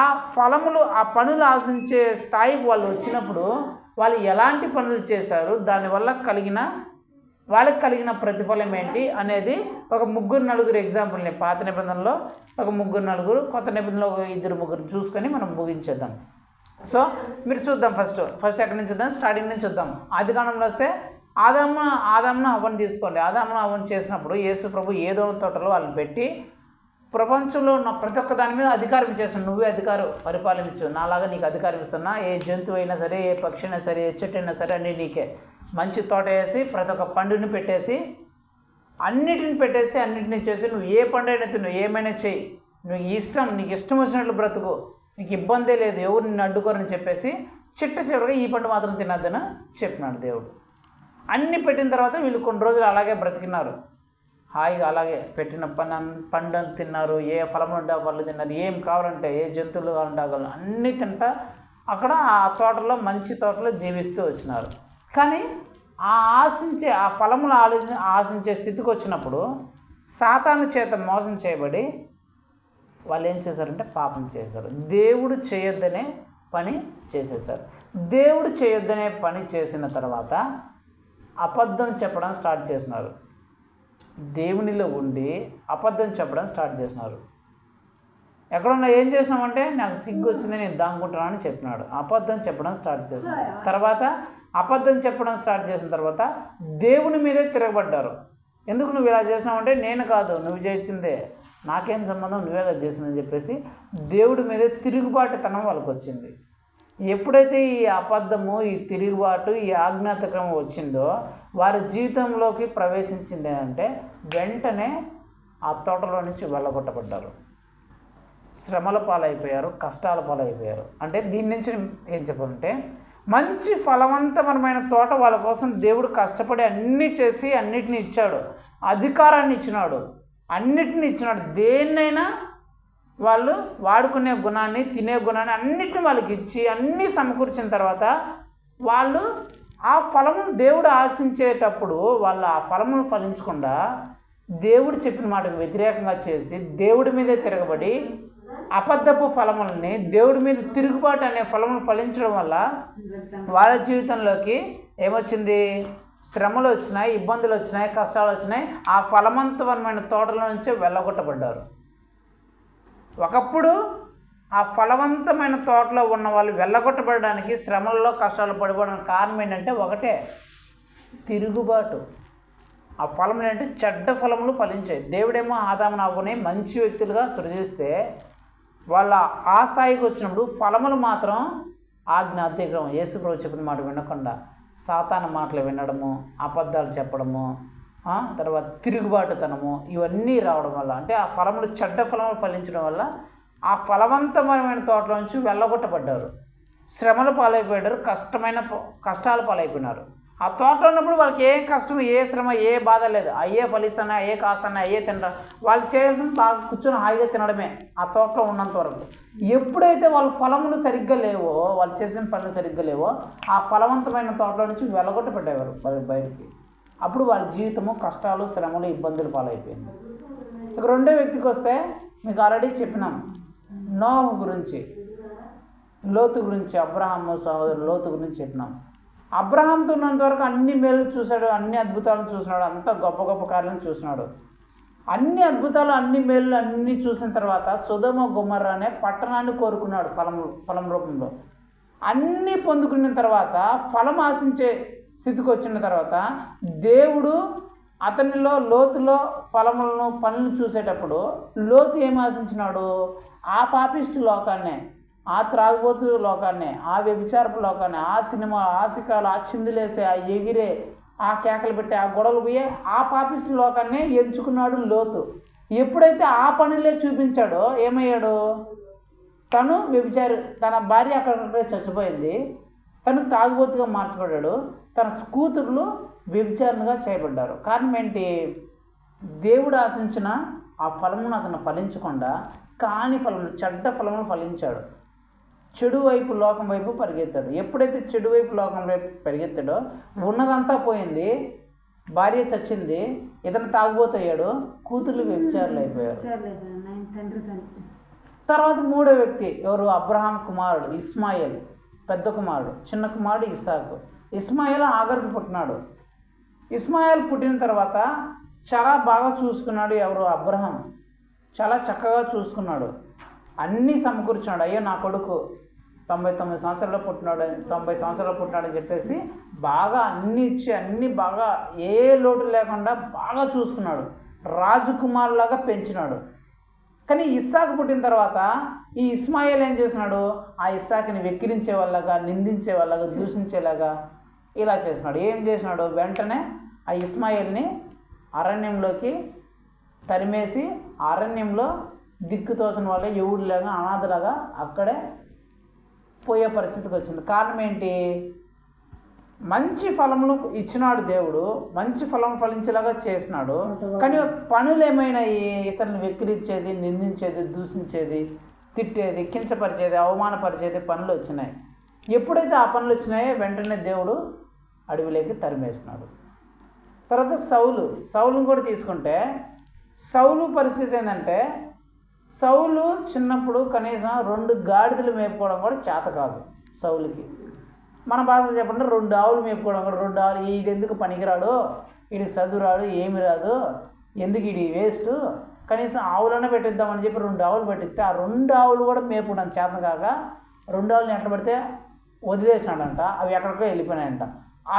[SPEAKER 1] ఆ ఫలములు ఆ పనులు ఆశించే స్థాయికి వాళ్ళు వచ్చినప్పుడు వాళ్ళు ఎలాంటి పనులు చేశారు, దానివల్ల వాళ్ళకి కలిగిన ప్రతిఫలం ఏంటి అనేది ఒక 3-4 ఎగ్జాంపుల్ని పాత నిబంధనలో ఒక 3-4, కొత్త నిబంధనలో ఒక 2-3 చూసుకొని మనం ముగించేద్దాం. సో మీరు చూద్దాం. ఫస్ట్ ఎక్కడి నుంచి చూద్దాం? స్టార్టింగ్ నుంచి చూద్దాం. ఆదికాండంలో వస్తే ఆదామును అవ్వను తీసుకోండి. ఆదామును అవ్వను చేసినప్పుడు యేసు ప్రభు ఏదో తోటలో వాళ్ళని పెట్టి ప్రపంచంలో ఉన్న ప్రతి ఒక్క దాని మీద అధికారం ఇచ్చేస్తాను. నువ్వే అధికారం పరిపాలించు, నాలాగా నీకు అధికారం ఇస్తున్నా. ఏ జంతువు అయినా సరే, ఏ పక్షి అయినా సరే, ఏ చెట్టు అయినా సరే అన్నీ నీకే. మంచి తోట వేసి ప్రతి ఒక్క పండుని పెట్టేసి అన్నిటిని చేసి నువ్వు ఏ పండు అయినా తిను, ఏమైనా చెయ్యి, నీకు ఇష్టం వచ్చినట్లు బ్రతుకు, నీకు ఇబ్బందే లేదు, ఎవరు నిన్ను అడ్డుకోరని చెప్పేసి చివరిగా ఈ పండు మాత్రం తినద్దని చెప్పినాడు దేవుడు. అన్నీ పెట్టిన తర్వాత వీళ్ళు కొన్ని రోజులు అలాగే బ్రతికినారు. హాయిగా అలాగే పెట్టిన పండు తిన్నారు, ఏ ఫలం ఉంటే ఆ పళ్ళు తిన్నారు, ఏం కావాలంటే ఏ జంతువులు కావాలంటే అన్నీ తింటా అక్కడ ఆ తోటలో మంచి తోటలో జీవిస్తూ వచ్చినారు. కానీ ఆ ఫలములు ఆశించే స్థితికి వచ్చినప్పుడు సాతాను చేత మోసం చేయబడి వాళ్ళు ఏం చేశారంటే పాపం చేశారు. దేవుడు చేయొద్దనే పని చేసేసారు. దేవుడు చేయొద్దనే పని చేసిన తర్వాత అబద్ధం చెప్పడం స్టార్ట్ చేసినారు. దేవునిలో ఉండి అబద్ధం చెప్పడం స్టార్ట్ చేసినారు. ఎక్కడున్నా ఏం చేసినామంటే నాకు సిగ్గు వచ్చింది నేను దాంకుంటున్నానని చెప్పినాడు. అబద్ధం చెప్పడం స్టార్ట్ చేసినాడు. తర్వాత అబద్ధం చెప్పడం స్టార్ట్ చేసిన తర్వాత దేవుని మీదే తిరగబడ్డారు. ఎందుకు నువ్వు ఇలా చేసినావంటే నేను కాదు, నువ్వు చేసిందే, నాకేం సంబంధం, నువ్వే కదా చేసిందని చెప్పేసి దేవుడి మీదే తిరుగుబాటుతనం వాళ్ళకి వచ్చింది. ఎప్పుడైతే ఈ అబద్ధము, ఈ తిరుగుబాటు, ఈ ఆజ్ఞాతక్రమం వచ్చిందో వారి జీవితంలోకి ప్రవేశించింది అంటే వెంటనే ఆ తోటలో నుంచి వెళ్ళగొట్టబడ్డారు. శ్రమల పాలైపోయారు, కష్టాల పాలైపోయారు. అంటే దీని నుంచి ఏం చెప్పాలంటే మంచి ఫలవంతమైన తోట వాళ్ళ కోసం దేవుడు కష్టపడి అన్నీ చేసి అన్నిటిని ఇచ్చాడు, అధికారాన్ని ఇచ్చినాడు, అన్నిటిని ఇచ్చినాడు. దేన్నైనా వాళ్ళు వాడుకునే గుణాన్ని, తినే గుణాన్ని అన్నిటిని వాళ్ళకి ఇచ్చి అన్నీ సమకూర్చిన తర్వాత వాళ్ళు ఆ ఫలము దేవుడు ఆశించేటప్పుడు వాళ్ళు ఆ ఫలమును ఫలించకుండా దేవుడు చెప్పిన మాటకు వ్యతిరేకంగా చేసి దేవుడి మీదే తిరగబడి అబద్ధపు ఫలములని, దేవుడి మీద తిరుగుబాటు అనే ఫలమును ఫలించడం వల్ల వాళ్ళ జీవితంలోకి ఏమొచ్చింది? శ్రమలు వచ్చినాయి, ఇబ్బందులు వచ్చినాయి, కష్టాలు వచ్చినాయి. ఆ ఫలవంతమైన తోటల నుంచే వెళ్ళగొట్టబడ్డారు. ఒకప్పుడు ఆ ఫలవంతమైన తోటలో ఉన్న వాళ్ళు వెళ్ళగొట్టబడడానికి, శ్రమల్లో కష్టాలు పడిపోవడానికి కారణం ఏంటంటే ఒకటే, తిరుగుబాటు. ఆ ఫలం ఏంటంటే చెడ్డ ఫలములు ఫలించాయి. దేవుడేమో ఆదామును అవ్వని మంచి వ్యక్తులుగా సృజిస్తే వాళ్ళ ఆ స్థాయికి వచ్చినప్పుడు ఫలములు మాత్రం ఆజ్ఞ అతిక్రమం, యేసుప్రభు చెప్పిన మాట వినకుండా సాతాను మాటలు వినడము, అబద్ధాలు చెప్పడము, తర్వాత తిరుగుబాటుతనము, ఇవన్నీ రావడం వల్ల, అంటే ఆ ఫలములు చెడ్డ ఫలములు ఫలించడం వల్ల ఆ ఫలవంతమైన తోటలో నుంచి వెళ్ళగొట్టబడ్డారు, శ్రమల పాలైపోయారు, కష్టాల పాలైపోయినారు. ఆ తోటలో ఉన్నప్పుడు వాళ్ళకి ఏ కష్టం, ఏ శ్రమ, ఏ బాధ లేదు. అయ్యే ఫలిస్తున్నాయి, అయ్యే కాస్తున్నాయి, అయ్యే తింటారు. వాళ్ళు చేయాల్సింది బాగా కూర్చొని హాయిగా తినడమే ఆ తోటలో ఉన్నంత వరకు. ఎప్పుడైతే వాళ్ళ ఫలములు సరిగ్గా లేవో, వాళ్ళు చేసిన పనులు సరిగ్గా లేవో, ఆ ఫలవంతమైన తోటలో నుంచి వెళ్ళగొట్టబడ్డేవారు బయటికి. అప్పుడు వాళ్ళ జీవితము కష్టాలు, శ్రమలు, ఇబ్బందులు పాలైపోయింది. ఇక రెండో వ్యక్తికి వస్తే మీకు ఆల్రెడీ చెప్పినాం, నోహు గురించి, లోతు గురించి, అబ్రహాము సహోదరు లోతు గురించి చెప్పినాం. అబ్రహాంతో ఉన్నంత వరకు అన్ని మేలు చూశాడు, అన్ని అద్భుతాలను చూసినాడు, అంత గొప్ప గొప్ప కార్యాలను చూసినాడు. అన్ని అద్భుతాలు, అన్ని మేలు అన్నీ చూసిన తర్వాత సొదొమ గొమొర్రా అనే పట్టణాన్ని కోరుకున్నాడు ఫలం రూపంలో. అన్నీ పొందుకున్న తర్వాత ఫలం ఆశించే స్థితికి వచ్చిన తర్వాత దేవుడు అతనిలో, లోతులో పనులను చూసేటప్పుడు లోతు ఏం ఆశించినాడు? ఆ పాపిష్టి లోకాన్నే, ఆ త్రాగుబోతు లోకాన్ని, ఆ వ్యభిచారపు లోకాన్ని, ఆ సినిమా, ఆ శిఖాలు, ఆ చిందులేసే, ఆ ఎగిరే, ఆ కేకలు పెట్టే, ఆ గొడవలు పోయే ఆ పాపిష్టి లోకాన్ని ఎంచుకున్నాడు లోతు. ఎప్పుడైతే ఆ పనులే చూపించాడో ఏమయ్యాడు? తను వ్యభిచారి, తన భార్య అక్కడే చచ్చిపోయింది, తను తాగుబోతుగా మార్చబడ్డాడు, తన కూతుర్లు వ్యభిచారణగా చేయబడ్డారు. కారణం ఏంటి? దేవుడు ఆశించిన ఆ ఫలమును అతను ఫలించకుండా కాని ఫలములు, చెడ్డ ఫలములు ఫలించాడు. చెడు వైపు, లోకం వైపు పరిగెత్తాడు. ఎప్పుడైతే చెడు వైపు, లోకం వైపు పరిగెత్తాడో ఉన్నదంతా పోయింది. భార్య చచ్చింది, ఇతను తాగుబోతయ్యాడు, కూతుర్లు వ్యభిచారులు అయిపోయారు. తర్వాత మూడో వ్యక్తి ఎవరు? అబ్రహాం కుమారుడు ఇస్మాయిల్, పెద్ద కుమారుడు. చిన్న కుమారుడు ఇస్సాకు. ఇస్మాయిల్ ఆగర్కు పుట్టినాడు. ఇస్మాయిల్ పుట్టిన తర్వాత చాలా బాగా చూసుకున్నాడు ఎవరు? అబ్రహాం. చాలా చక్కగా చూసుకున్నాడు, అన్నీ సమకూర్చున్నాడు. అయ్యో నా కొడుకు 99 సంవత్సరాల్లో పుట్టినాడు, 90 సంవత్సరాల్లో పుట్టినాడు అని చెప్పేసి బాగా అన్నీ ఇచ్చి, అన్నీ బాగా ఏ లోటు లేకుండా బాగా చూసుకున్నాడు, రాజకుమారులాగా పెంచినాడు. కానీ ఇస్సాకు పుట్టిన తర్వాత ఈ ఇస్మాయిల్ ఏం చేసినాడు? ఆ ఇస్సాకుని వెక్కిరించే వాళ్ళగా, నిందించే వాళ్ళగా, దూషించేలాగా ఇలా చేసినాడు. ఏం చేసినాడు? వెంటనే ఆ ఇస్మాయిల్ని అరణ్యంలోకి తరిమేసి, అరణ్యంలో దిక్కుతోచిన వాళ్ళే, ఎవడులాగా, అనాథలాగా అక్కడే పోయే పరిస్థితికి వచ్చింది. కారణం ఏంటి? మంచి ఫలములు ఇచ్చినాడు దేవుడు, మంచి ఫలం ఫలించేలాగా చేసినాడు. కానీ పనులు ఏమైనాయి? ఇతరులను వెక్కిరించేది, నిందించేది, దూషించేది, తిట్టేది, కించపరిచేది, అవమానపరిచేది పనులు వచ్చినాయి. ఎప్పుడైతే ఆ పనులు వచ్చినాయో వెంటనే దేవుడు అడవిలోకి తరిమేసినాడు. తర్వాత సౌలుని కూడా తీసుకుంటే సౌలు పరిస్థితి ఏంటంటే, సౌలు చిన్నప్పుడు కనీసం 2 గాడిదలు మేపుకోవడం కూడా చేత కాదు సౌలుకి. మన భాషలో చెప్పండి, 2 ఆవులు మేపుకోవడం కూడా, 2 ఆవులు, వీడు ఎందుకు పనికిరాడు, వీడికి చదువు రాడు, ఏమి రాదు, ఎందుకు వీడి వేస్ట్, కనీసం ఆవులనే పెట్టిద్దామని చెప్పి 2 ఆవులు పెట్టిస్తే ఆ 2 ఆవులు కూడా మేపుకోవడం చేత కాక 2 ఆవులని ఎట్లా పెడితే వదిలేసినాడంట, అవి ఎక్కడికో వెళ్ళిపోయినాయంట.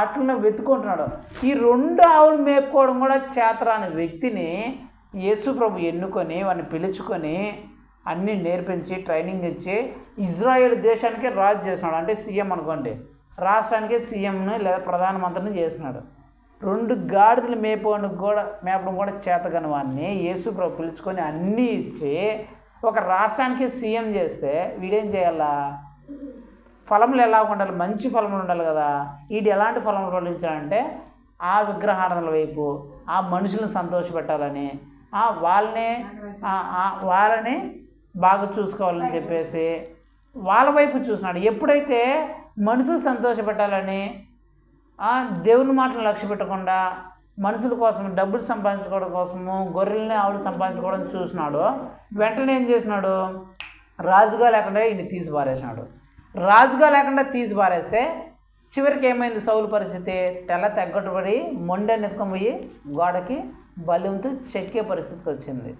[SPEAKER 1] అట్లనే వెతుకుంటున్నాడు. ఈ 2 ఆవులు మేపుకోవడం కూడా చేతరాని వ్యక్తిని యేసు ప్రభు ఎన్నుకొని వాడిని పిలుచుకొని అన్నీ నేర్పించి ట్రైనింగ్ ఇచ్చి ఇజ్రాయేల్ దేశానికి రాజు చేసినాడు. అంటే సీఎం అనుకోండి, రాష్ట్రానికి సీఎంని లేదా ప్రధానమంత్రిని చేసినాడు. 2 గాడిదలు మేపడం కూడా చేతగాని వాడిని యేసు ప్రభు పిలుచుకొని అన్నీ ఇచ్చి ఒక రాష్ట్రానికి సీఎం చేస్తే వీడేం చేయాలా? ఫలములు ఎలా ఉండాలి? మంచి ఫలములు ఉండాలి కదా. వీడు ఎలాంటి ఫలములు ఫలించాలంటే ఆ విగ్రహారాధనల వైపు, ఆ మనుషులను సంతోషపెట్టాలని, వాళ్ళని బాగా చూసుకోవాలని చెప్పేసి వాళ్ళ వైపు చూసినాడు. ఎప్పుడైతే మనుషులు సంతోషపెట్టాలని, దేవుని మాటలు లక్ష్య పెట్టకుండా మనుషుల కోసం డబ్బులు సంపాదించుకోవడం కోసము గొర్రెల్ని ఆవులు సంపాదించుకోవడం చూసినాడు, వెంటనే ఏం చేసినాడు? రాజుగా లేకుండా ఈయన తీసి పారేసినాడు. రాజుగా లేకుండా తీసి పారేస్తే చివరికి ఏమైంది? సౌలు పరిస్థితి తెల్ల తెగ్గట్టుబడి మొండని ఎత్తుకొని పోయి గోడకి బలంతో చెక్కే పరిస్థితికి వచ్చింది.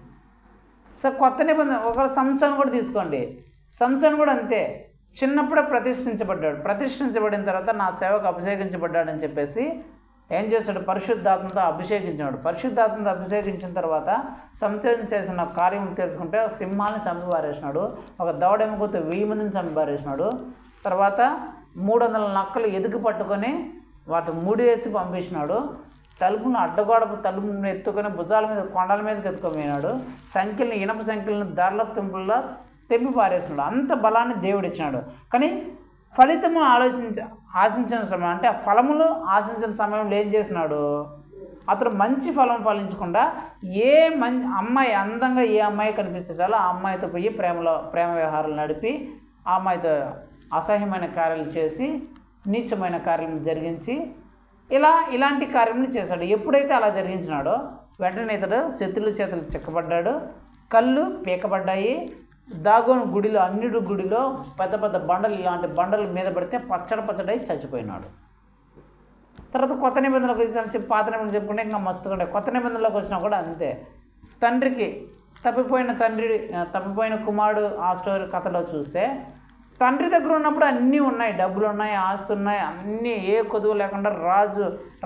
[SPEAKER 1] సో కొత్త నిబంధన ఒక సంసోను కూడా తీసుకోండి. సంసోను కూడా అంతే, చిన్నప్పుడే ప్రతిష్ఠించబడిన తర్వాత నా సేవకు అభిషేకించబడ్డాడని చెప్పేసి ఏం చేశాడు? పరిశుద్ధాత్మతో అభిషేకించాడు. పరిశుద్ధాత్మతో అభిషేకించిన తర్వాత సంసోను చేసిన కార్యం తెలుసుకుంటే సింహాన్ని చంపిపారేసినాడు, ఒక దవడెముకతో 1000 మందిని చంపిపారేసినాడు. తర్వాత 300 నక్కలు ఎదుగు పట్టుకొని వాటి ముడి వేసి పంపించినాడు. తలుపును అడ్డగోడ తలుపును ఎత్తుకొని భుజాల మీద, కొండల మీదకి ఎత్తుకొని సంఖ్యలను, ఇనప సంఖ్యలను దారిలో తెంపుల్లో తెంపి పారేసినాడు. అంత బలాన్ని దేవుడు ఇచ్చినాడు. కానీ ఫలితము ఆశించిన సమయం, అంటే ఫలములు ఆశించిన సమయంలో ఏం చేసినాడు? అతడు మంచి ఫలం ఫలించకుండా అమ్మాయి అందంగా ఏ అమ్మాయి కనిపిస్తే చాలు ఆ అమ్మాయితో పోయి ప్రేమ వ్యవహారాలు నడిపి ఆ అమ్మాయితో అసహ్యమైన కార్యాలు చేసి నీచమైన కార్యం జరిగించి ఇలాంటి కార్యం చేశాడు. ఎప్పుడైతే అలా జరిగించినాడో వెంటనే ఇతడు శత్రుల చేతులు చిక్కబడ్డాడు, కళ్ళు పీకబడ్డాయి. దాగోను గుడిలో, అన్యుడు గుడిలో పెద్ద పెద్ద బండలు, ఇలాంటి బండల మీద పడితే పచ్చడై చచ్చిపోయినాడు. తర్వాత కొత్త నిబంధనలకు వచ్చి పాత నిబంధనలు చెప్పుకుంటే ఇంకా మస్తుగా ఉంటాయి. కొత్త నిబంధనలోకి వచ్చినా కూడా అంతే. తండ్రికి తప్పిపోయిన కుమారుడు ఆ స్టోరీ కథలో చూస్తే తండ్రి దగ్గర ఉన్నప్పుడు అన్నీ ఉన్నాయి, డబ్బులు ఉన్నాయి, ఆస్తి ఉన్నాయి, అన్నీ ఏ కొదువు లేకుండా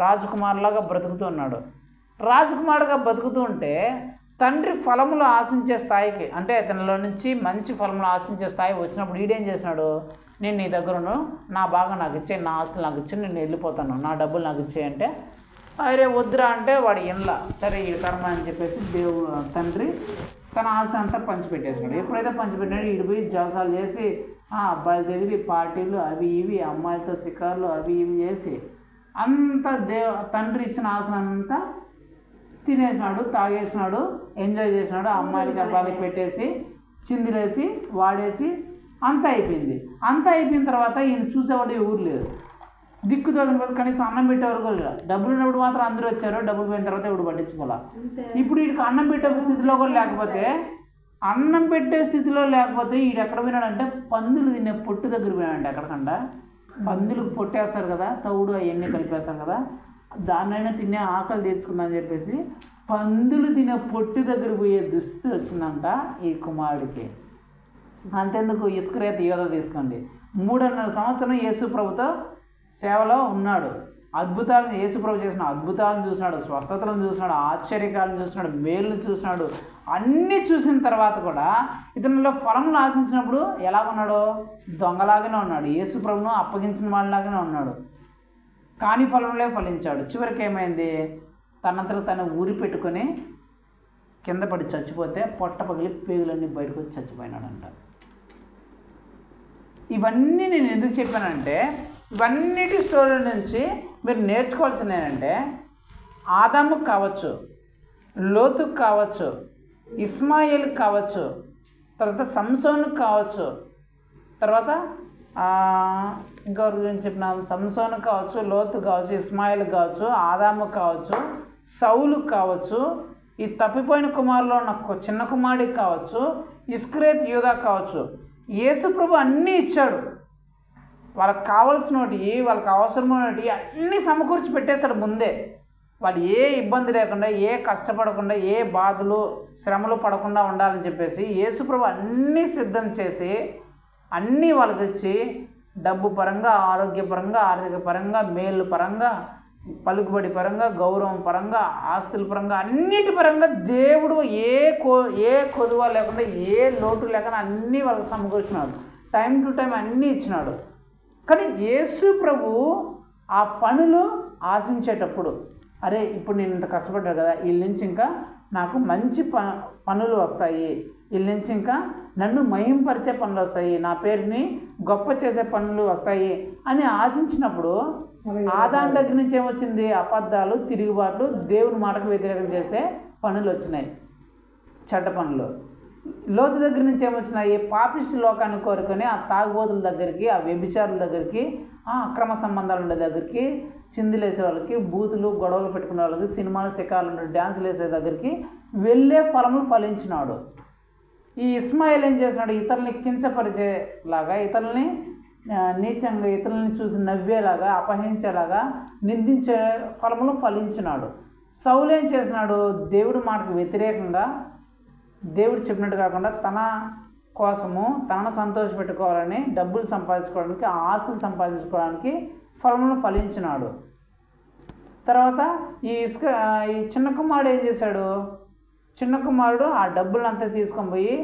[SPEAKER 1] రాజకుమారులాగా బ్రతుకుతూ ఉన్నాడు. రాజకుమారుడుగా బతుకుతూ ఉంటే తండ్రి ఫలములు ఆశించే స్థాయికి, అంటే అతనిలో నుంచి మంచి ఫలములు ఆశించే స్థాయి వచ్చినప్పుడు ఈడేం చేసినాడు? నేను నీ దగ్గరను, నా భాగం నాకు ఇచ్చే, నా ఆస్తులు నాకు ఇచ్చి నేను వెళ్ళిపోతాను, నా డబ్బులు నాకు ఇచ్చేయంటే అరే వద్దురా అంటే వాడు ఇంట్లో సరే ఈ కర్మ అని చెప్పేసి తండ్రి తన ఆస్తి అంతా పంచిపెట్టేసినాడు. ఎప్పుడైతే పంచిపెట్టాడో ఈడు పోయి జలసాలు చేసి అబ్బాయిల దగ్గర ఈ పార్టీలు అవి ఇవి, అమ్మాయిలతో షికార్లు అవి ఇవి చేసి అంత తండ్రి ఇచ్చిన ఆసనం అంతా తినేసినాడు, తాగేసినాడు, ఎంజాయ్ చేసినాడు. అమ్మాయిలకి అబ్బాయిలకి పెట్టేసి చిందులేసి వాడేసి అంతా అయిపోయింది. అంతా అయిపోయిన తర్వాత ఈయన చూసేవాడు ఎవరు లేరు, దిక్కు తోగిన తర్వాత కనీసం అన్నం పెట్టేవారు కూడా లేరు. డబ్బులు ఉన్నప్పుడు మాత్రం అందరూ వచ్చారు, డబ్బులు పోయిన తర్వాత ఇప్పుడు పట్టించుకోవాలి. ఇప్పుడు వీడికి అన్నం పెట్టే స్థితిలో కూడా లేకపోతే, అన్నం పెట్టే స్థితిలో లేకపోతే వీడు ఎక్కడ పోయినాడంటే పందులు తినే పొట్టు దగ్గర పోయినాడంటే. ఎక్కడికంటే పందులకు పొట్టేస్తారు కదా, తౌడు అవన్నీ కలిపేస్తారు కదా, దాన్నైనా తినే ఆకలి తీర్చుకుందని చెప్పేసి పందులు తినే పొట్టు దగ్గర పోయే దుస్థితి వచ్చిందంట ఈ కుమారుడికి. అంతెందుకు, ఇస్కరియోతు యూదా తీసుకోండి, 3.5 సంవత్సరం యేసు ప్రభుతో సేవలో ఉన్నాడు. అద్భుతాలను యేసుప్రభు చేసిన అద్భుతాలను చూసినాడు, స్వస్థతలను చూసినాడు, ఆశ్చర్యకాలను చూసినాడు, మేలును చూసినాడు. అన్నీ చూసిన తర్వాత కూడా ఇతనిలో ఫలములు ఆశించినప్పుడు ఎలా ఉన్నాడో దొంగలాగానే ఉన్నాడు, యేసుప్రభును అప్పగించిన వాళ్ళలాగానే ఉన్నాడు. కాని ఫలములే ఫలించాడు. చివరికి ఏమైంది, తనంతలో తను ఊరి పెట్టుకొని కింద పడి చచ్చిపోతే పొట్ట పగిలి పేగులన్నీ బయటకు వచ్చి చచ్చిపోయినాడంట. ఇవన్నీ నేను ఎందుకు చెప్పానంటే, ఇవన్నిటి స్టోరీ నుంచి మీరు నేర్చుకోవాల్సింది ఏంటంటే, ఆదాముకు కావచ్చు, లోతుకు కావచ్చు, ఇస్మాయిల్కి కావచ్చు, తర్వాత సంసోనుకు కావచ్చు, తర్వాత ఇంకొకరి గురించి చెప్పినాం, సంసోనుకు కావచ్చు, లోతు కావచ్చు, ఇస్మాయిల్కి కావచ్చు, ఆదాముకు కావచ్చు, సౌలుకు కావచ్చు, ఈ తప్పిపోయిన కుమారులో ఉన్న చిన్న కుమారుడికి కావచ్చు, ఇస్కరియోతు యూదా కావచ్చు, యేసుప్రభు అన్నీ ఇచ్చాడు. వాళ్ళకి కావాల్సినవి, వాళ్ళకి అవసరమైనవి అన్నీ సమకూర్చి పెట్టేశాడు ముందే. వాళ్ళు ఏ ఇబ్బంది లేకుండా, ఏ కష్టపడకుండా, ఏ బాధలు శ్రమలు పడకుండా ఉండాలని చెప్పేసి యేసుప్రభు అన్నీ సిద్ధం చేసి అన్నీ వాళ్ళకి ఇచ్చి, డబ్బు పరంగా, ఆరోగ్యపరంగా, ఆర్థిక పరంగా, మేలు పరంగా, పలుకుబడి పరంగా, గౌరవం పరంగా, ఆస్తుల పరంగా, అన్నిటి పరంగా దేవుడు ఏ కొదువ లేకుండా, ఏ లోటు లేకుండా అన్నీ వాళ్ళకి సమకూర్చినాడు. టైం టు టైం అన్నీ ఇచ్చినాడు. కానీ యేసు ప్రభు ఆ పనులు ఆశించేటప్పుడు, అరే ఇప్పుడు నేను ఇంత కష్టపడ్డాను కదా, వీళ్ళ నుంచి ఇంకా నాకు మంచి పనులు వస్తాయి, వీళ్ళ నుంచి ఇంకా నన్ను మహింపరిచే పనులు వస్తాయి, నా పేరుని గొప్ప చేసే పనులు వస్తాయి అని ఆశించినప్పుడు ఆదాము దగ్గర నుంచి ఏమొచ్చింది, అబద్ధాలు, తిరుగుబాట్లు, దేవుని మాటకు వ్యతిరేకం చేసే పనులు వచ్చినాయి, చెడ్డ పనులు. లోతు దగ్గర నుంచి ఏమొచ్చినాయి, పాపిష్టి లోకాన్ని కోరుకొని ఆ తాగుబోతుల దగ్గరికి, ఆ వ్యభిచారుల దగ్గరికి, ఆ అక్రమ సంబంధాలు ఉండే దగ్గరికి, చిందులేసే వాళ్ళకి, బూతులు గొడవలు పెట్టుకునే వాళ్ళకి, సినిమాలు శిఖాలు ఉండే డ్యాన్సులు వేసే దగ్గరికి వెళ్ళే ఫలములు ఫలించినాడు. ఈ ఇస్మాయిల్ ఏం చేసినాడు, ఇతరుల్ని కించపరిచేలాగా, ఇతరుల్ని నీచంగా, ఇతరులని చూసి నవ్వేలాగా, అపహరించేలాగా, నిందించే ఫలములు ఫలించినాడు. సౌలు ఏం చేసినాడు, దేవుడి మాటకు వ్యతిరేకంగా, దేవుడు చెప్పినట్టు కాకుండా తన కోసము తనను సంతోషపెట్టుకోవాలని, డబ్బులు సంపాదించుకోవడానికి, ఆస్తులు సంపాదించుకోవడానికి ఫలములను ఫలించినాడు. తర్వాత ఈ చిన్న కుమారుడు ఏం చేశాడు, చిన్న కుమారుడు ఆ డబ్బులంతా తీసుకొని పోయి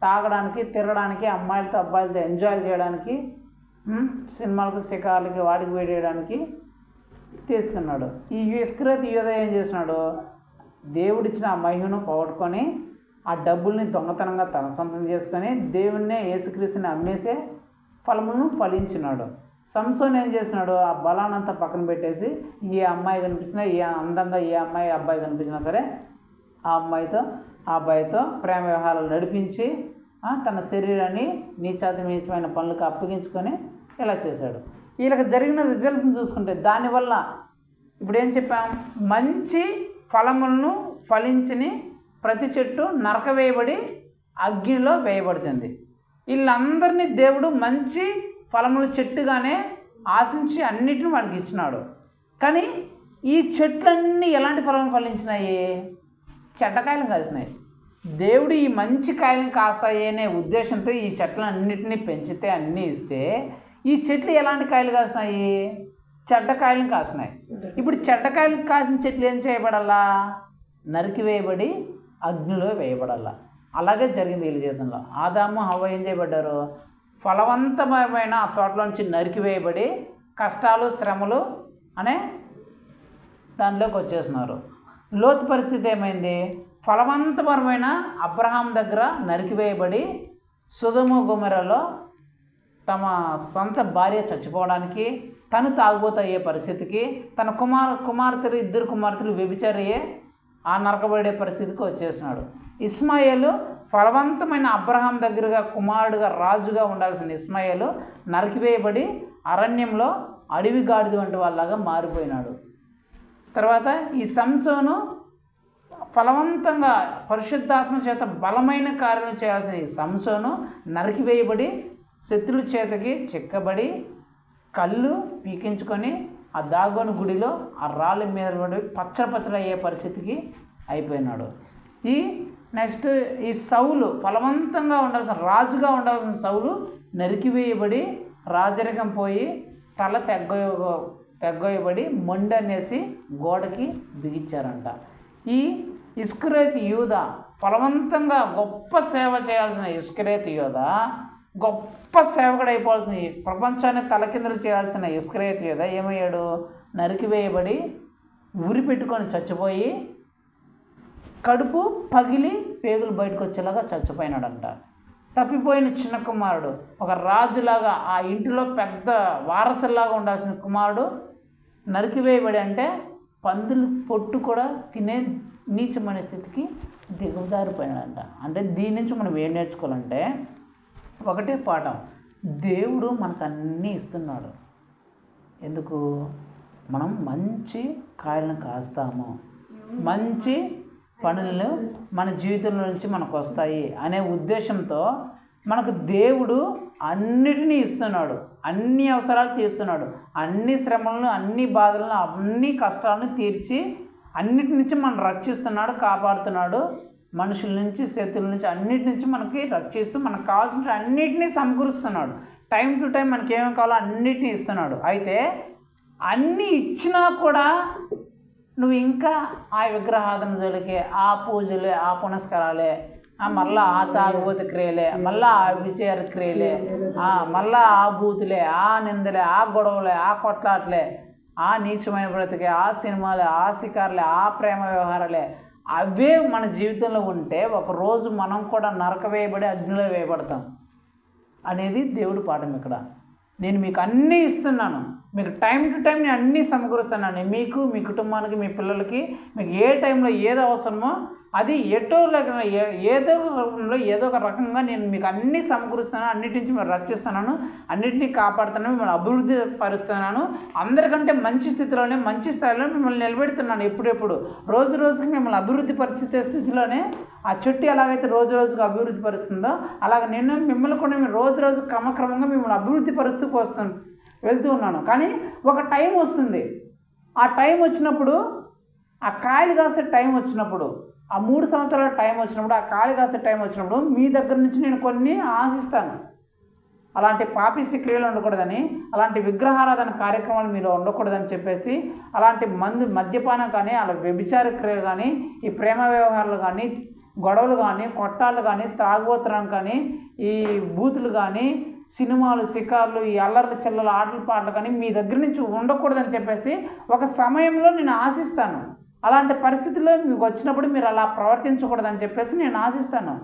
[SPEAKER 1] తాగడానికి, తిరగడానికి, అమ్మాయిలతో అబ్బాయిలతో ఎంజాయ్ చేయడానికి, సినిమాలకు షికార్లకి వాడికి వేయడానికి తీసుకున్నాడు. ఈ ఇస్కరియోతు యూదా ఏం చేసినాడు, దేవుడిచ్చిన ఆ మహిమను పోగొట్టుకొని ఆ డబ్బుల్ని దొంగతనంగా తన సొంతం చేసుకొని దేవుణ్ణే, యేసుక్రీస్తుని అమ్మేసే ఫలములను ఫలించినాడు. సంసోన్ ఏం చేసినాడు, ఆ బలానంతా పక్కన పెట్టేసి ఏ అమ్మాయి కనిపించినా, ఏ అందంగా ఏ అమ్మాయి అబ్బాయి కనిపించినా సరే ఆ అమ్మాయితో ఆ అబ్బాయితో ప్రేమ వ్యవహారాలు నడిపించి తన శరీరాన్ని నీచమైన పనులకు అప్పగించుకొని ఇలా చేశాడు. వీళ్ళకి జరిగిన రిజల్ట్స్ని చూసుకుంటే దానివల్ల ఇప్పుడు ఏం చెప్పాం, మంచి ఫలములను ఫలించని ప్రతి చెట్టు నరకవేయబడి అగ్నిలో వేయబడుతుంది. వీళ్ళందరినీ దేవుడు మంచి ఫలముల చెట్టుగానే ఆశించి అన్నిటిని వాడికి ఇచ్చినాడు. కానీ ఈ చెట్లన్నీ ఎలాంటి ఫలములు ఫలించినాయి, చెడ్డకాయలు కాసినాయి. దేవుడు ఈ మంచి కాయలను కాస్తాయి అనే ఉద్దేశంతో ఈ చెట్లన్నింటినీ పెంచితే, అన్నీ ఇస్తే ఈ చెట్లు ఎలాంటి కాయలు కాసినాయి, చెడ్డకాయలను కాసినాయి. ఇప్పుడు చెడ్డకాయలు కాసిన చెట్లు ఏం చేయబడాలా, నరికివేయబడి అగ్నిలో వేయబడాలా. అలాగే జరిగింది వీళ్ళ జీవితంలో. ఆదాము హవ్వ ఏం చేయబడ్డారు, ఫలవంతమైన ఆ తోటలోంచి నరికివేయబడి కష్టాలు, శ్రమలు అనే దానిలోకి వచ్చేస్తున్నారు. లోతు పరిస్థితి ఏమైంది, ఫలవంతపరమైన అబ్రహాం దగ్గర నరికివేయబడి సొదొమ గొమొర్రాలో తమ సొంత భార్య చచ్చిపోవడానికి, తను తాగుబోతు అయ్యే పరిస్థితికి, తన కుమార్తెలు 2 కుమార్తెలు వ్యభిచారయ్యే ఆ నరకబడే పరిస్థితికి వచ్చేసినాడు. ఇస్మాయేలు ఫలవంతమైన అబ్రహాం దగ్గరగా కుమారుడుగా రాజుగా ఉండాల్సిన ఇస్మాయేలు నరికివేయబడి అరణ్యంలో అడవి గాడిద వంటి వాళ్ళలాగా మారిపోయినాడు. తర్వాత ఈ సంసోను ఫలవంతంగా పరిశుద్ధాత్మ చేత బలమైన కార్యం చేయాల్సిన ఈ సంసోను నరికివేయబడి శత్రుల చేతకి చిక్కబడి కళ్ళు పీకించుకొని ఆ దాగోని గుడిలో ఆ రాళ్ళ మీద పడి పచ్చడి అయ్యే పరిస్థితికి అయిపోయినాడు. నెక్స్ట్ ఈ సౌలు ఫలవంతంగా ఉండాల్సిన రాజుగా ఉండాల్సిన సౌలు నరికివేయబడి రాజరికం పోయి తల తెగ్గోయబడి మొండి అనేసి గోడకి బిగించారంట. ఈ ఇస్కరేతు యూద ఫలవంతంగా గొప్ప సేవ చేయాల్సిన ఇస్కరేతు యూద, గొప్ప సేవకుడు అయిపోవాల్సిన ప్రపంచాన్ని తలకిందులు చేయాల్సిన ఇస్కరేతు యూద ఏమయ్యాడు? నరికివేయబడి ఉరి పెట్టుకొని చచ్చిపోయి కడుపు పగిలి పేగులు బయటకు వచ్చేలాగా చచ్చిపోయినాడంట. తప్పిపోయిన చిన్న కుమారుడు ఒక రాజులాగా ఆ ఇంటిలో పెద్ద వారసులాగా ఉండాల్సిన కుమారుడు నరికివేయబడి అంటే పందులు పొట్టు కూడా తినే నీచమైన స్థితికి దిగజారిపోయినాడంట. అంటే దీని నుంచి మనం ఏం నేర్చుకోవాలంటే ఒకటే పాఠం, దేవుడు మనకు అన్నీ ఇస్తున్నాడు. ఎందుకు? మనం మంచి కాయలను కాస్తాము, మంచి పనులు మన జీవితంలో నుంచి మనకు వస్తాయి అనే ఉద్దేశంతో మనకు దేవుడు అన్నిటినీ ఇస్తున్నాడు, అన్ని అవసరాలు తీరుస్తున్నాడు, అన్ని శ్రమలను, అన్ని బాధలను, అన్ని కష్టాలను తీర్చి అన్నిటి నుంచి మనం రక్షిస్తున్నాడు, కాపాడుతున్నాడు. మనుషుల నుంచి, శత్రువుల నుంచి, అన్నిటి నుంచి మనకి రక్షిస్తూ మనకు కావాల్సిన అన్నిటినీ సమకూరుస్తున్నాడు. టైం టు టైం మనకి ఏమేమి కావాలో అన్నిటినీ ఇస్తున్నాడు. అయితే అన్నీ ఇచ్చినా కూడా నువ్వు ఇంకా ఆ విగ్రహాధన జోలికి, ఆ పూజలే, ఆ పునస్కారాలే, మళ్ళీ ఆ తాగుబోతు క్రియలే, మళ్ళీ ఆ విచార క్రియలే, మళ్ళీ ఆ బూతులే, ఆ నిందలే, ఆ గొడవలే, ఆ కొట్లాట్లే, ఆ నీచమైన బ్రతికే, ఆ సినిమాలే, ఆ శికారులే, ఆ ప్రేమ వ్యవహారాలే, అవే మన జీవితంలో ఉంటే ఒకరోజు మనం కూడా నరక వేయబడి అగ్నిలో వేయబడతాం అనేది దేవుడి పాఠం. ఇక్కడ నేను మీకు అన్నీ ఇస్తున్నాను, మీకు టైం టు టైం నేను అన్నీ సమకూరుస్తున్నాను. మీకు, మీ కుటుంబానికి, మీ పిల్లలకి మీకు ఏ టైంలో ఏది అవసరమో అది ఏదో రకంలో ఏదో ఒక రకంగా నేను మీకు అన్నీ సమకూరుస్తున్నాను, అన్నిటి నుంచి మీరు రక్షిస్తున్నాను, అన్నింటినీ కాపాడుతున్నాను, మిమ్మల్ని అభివృద్ధి పరుస్తున్నాను, అందరికంటే మంచి స్థితిలోనే, మంచి స్థాయిలో మిమ్మల్ని నిలబెడుతున్నాను. ఎప్పుడెప్పుడు రోజు రోజుకి మిమ్మల్ని అభివృద్ధి పరిస్థితి స్థితిలోనే ఆ చెట్టు ఎలాగైతే రోజు రోజుకు అభివృద్ధి పరుస్తుందో అలాగ నేను మిమ్మల్ని కూడా రోజు రోజు క్రమక్రమంగా మిమ్మల్ని అభివృద్ధి పరుస్తూ వెళ్తూ ఉన్నాను. కానీ ఒక టైం వస్తుంది, ఆ టైం వచ్చినప్పుడు, ఆ కాయలు కాసే టైం వచ్చినప్పుడు, ఆ 3 సంవత్సరాల టైం వచ్చినప్పుడు, ఆ కాయలు కాసే టైం వచ్చినప్పుడు మీ దగ్గర నుంచి నేను కొన్ని ఆశిస్తాను. అలాంటి పాపిష్టి క్రియలు ఉండకూడదని, అలాంటి విగ్రహారాధన కార్యక్రమాలు మీలో ఉండకూడదని చెప్పేసి, అలాంటి మద్యపానం కానీ, అలా వ్యభిచార క్రియలు కానీ, ఈ ప్రేమ వ్యవహారాలు కానీ, గొడవలు కానీ, కొట్టాలు కానీ, త్రాగుబోతనం కానీ, ఈ బూతులు కానీ, సినిమాలు, షికార్లు, ఈ అల్లర్ల చిల్లల ఆటలు పాటలు కానీ మీ దగ్గర నుంచి ఉండకూడదని చెప్పేసి ఒక సమయంలో నేను ఆశిస్తాను. అలాంటి పరిస్థితుల్లో మీకు వచ్చినప్పుడు మీరు అలా ప్రవర్తించకూడదని చెప్పేసి నేను ఆశిస్తాను.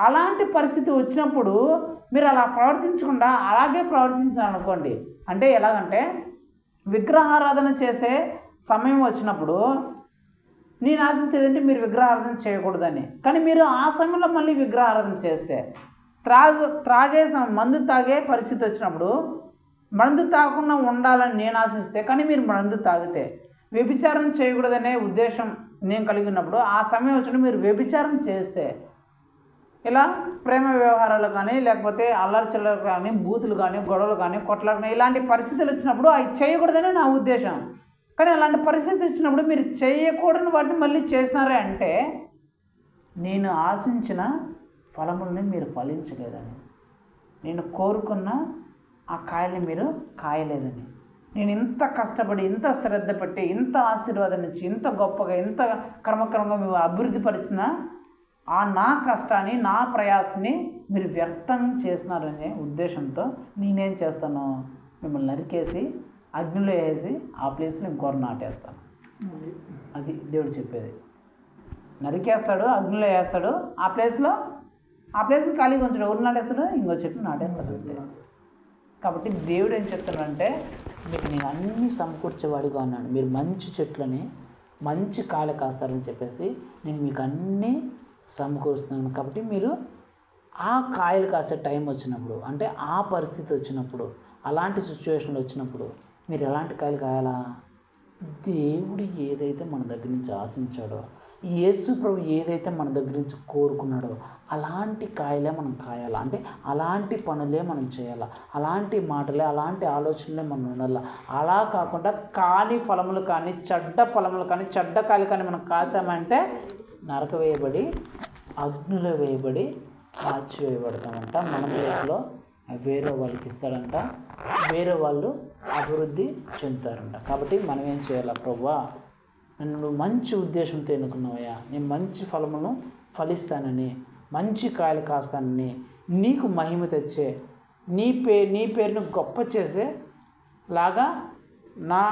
[SPEAKER 1] అలాంటి పరిస్థితి వచ్చినప్పుడు మీరు అలా ప్రవర్తించకుండా అలాగే ప్రవర్తించాలనుకోండి. అంటే ఎలాగంటే విగ్రహారాధన చేసే సమయం వచ్చినప్పుడు నేను ఆశించేదంటే మీరు విగ్రహారాధన చేయకూడదని. కానీ మీరు ఆ సమయంలో మళ్ళీ విగ్రహారాధన చేస్తే, మందు తాగే పరిస్థితి వచ్చినప్పుడు మందు తాగకుండా ఉండాలని నేను ఆశిస్తే, కానీ మీరు మందు తాగితే, వ్యభిచారం చేయకూడదనే ఉద్దేశం నేను కలిగి ఉన్నప్పుడు ఆ సమయం వచ్చినప్పుడు మీరు వ్యభిచారం చేస్తే, ఇలా ప్రేమ వ్యవహారాలు కానీ, లేకపోతే అల్లరి చిల్లరు కానీ, బూతులు కానీ, గొడవలు కానీ, కొట్లాలు కానీ, ఇలాంటి పరిస్థితులు వచ్చినప్పుడు అవి చేయకూడదనే నా ఉద్దేశం. కానీ అలాంటి పరిస్థితి వచ్చినప్పుడు మీరు చేయకూడని వాటిని మళ్ళీ చేస్తున్నారే అంటే నేను ఆశించిన ఫలములని మీరు ఫలించలేదని, నేను కోరుకున్న ఆ కాయల్ని మీరు కాయలేదని, నేను ఇంత కష్టపడి, ఇంత శ్రద్ధ పెట్టి, ఇంత ఆశీర్వాదం ఇచ్చి, ఇంత గొప్పగా, ఇంత క్రమక్రమంగా మేము అభివృద్ధి పరిచిన ఆ నా కష్టాన్ని, నా ప్రయాసాన్ని మీరు వ్యర్థం చేస్తున్నారనే ఉద్దేశంతో నేనేం చేస్తాను, మిమ్మల్ని నరికేసి అగ్నిలో వేసి ఆ ప్లేస్లో ఇంకోరు నాటేస్తాను. అది దేవుడు చెప్పేది. నరికేస్తాడు, అగ్నిలో వేస్తాడు, ఆ ప్లేస్ని ఖాళీగా ఉంచాడు. ఎవరు నాటేస్తాడు? ఇంకో చెట్టు నాటేస్తాడు అంతే. కాబట్టి దేవుడు ఏం చెప్తున్నాడంటే మీకు నేను అన్నీ సమకూర్చేవాడిగా ఉన్నాను, మీరు మంచి చెట్లని మంచి కాయలు కాస్తారని చెప్పేసి నేను మీకు అన్నీ సమకూరుస్తున్నాను. కాబట్టి మీరు ఆ కాయలు కాసే టైం వచ్చినప్పుడు, అంటే ఆ పరిస్థితి వచ్చినప్పుడు, అలాంటి సిచ్యువేషన్లు వచ్చినప్పుడు మీరు ఎలాంటి కాయలు కాయాలా? దేవుడు ఏదైతే మన దగ్గర నుంచి ఆశించాడో, యేసు ప్రభు ఏదైతే మన దగ్గర నుంచి కోరుకున్నాడో అలాంటి కాయలే మనం కాయాలా, అంటే అలాంటి పనులే మనం చేయాలా, అలాంటి మాటలే అలాంటి ఆలోచనలే మనం ఉండాలా. అలా కాకుండా కాని ఫలములు కానీ చెడ్డ ఫలములు కానీ చెడ్డ కాయలు కానీ మనం కాసామంటే నరక వేయబడి అగ్నిలో వేయబడి కాల్చివేయబడతామంట. మన ప్లేస్లో వేరే వాళ్ళకి ఇస్తాడంట, వేరే వాళ్ళు అభివృద్ధి చెందుతారంట. కాబట్టి మనం ఏం చేయాలా? ప్రభువా, నన్ను మంచి ఉద్దేశంతో ఎన్నుకున్నావయ్యా, నేను మంచి ఫలములను ఫలిస్తానని, మంచి కాయలు కాస్తానని, నీకు మహిమ తెచ్చే, నీ పేరును గొప్ప చేసే లాగా నా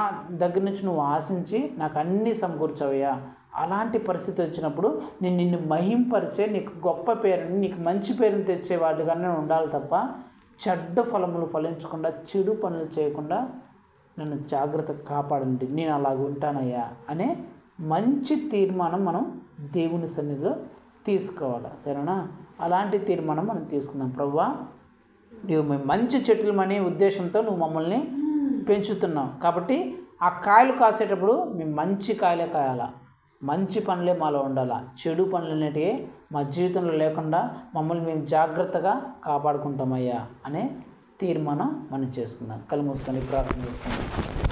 [SPEAKER 1] దగ్గర నుంచి నువ్వు ఆశించి నాకు అన్నీ సమకూర్చావయ్యా. అలాంటి పరిస్థితి వచ్చినప్పుడు నేను నిన్ను మహింపరిచే, నీకు గొప్ప పేరుని, నీకు మంచి పేరుని తెచ్చే వాటిగానే నేను ఉండాలి తప్ప చెడ్డ ఫలములు ఫలించకుండా చెడు పనులు చేయకుండా నన్ను జాగ్రత్తగా కాపాడండి, నేను అలాగ ఉంటానయ్యా అనే మంచి తీర్మానం మనం దేవుని సన్నిధిలో తీసుకోవాలి. సరేనా? అలాంటి తీర్మానం మనం తీసుకుందాం. ప్రభువా, నువ్వు మేము మంచి చెట్లమనే ఉద్దేశంతో నువ్వు మమ్మల్ని పెంచుతున్నావు, కాబట్టి ఆ కాయలు కాసేటప్పుడు మేము మంచి కాయలే కాయాలా, మంచి పనులే మాలో ఉండాలా, చెడు పనులు అనేటివి మా జీవితంలో లేకుండా మమ్మల్ని మేము జాగ్రత్తగా కాపాడుకుంటామయ్యా అనే తీర్మానం మనం చేసుకుందాం. కళ్ళు మూసుకొని ప్రార్థన చేసుకుందాం.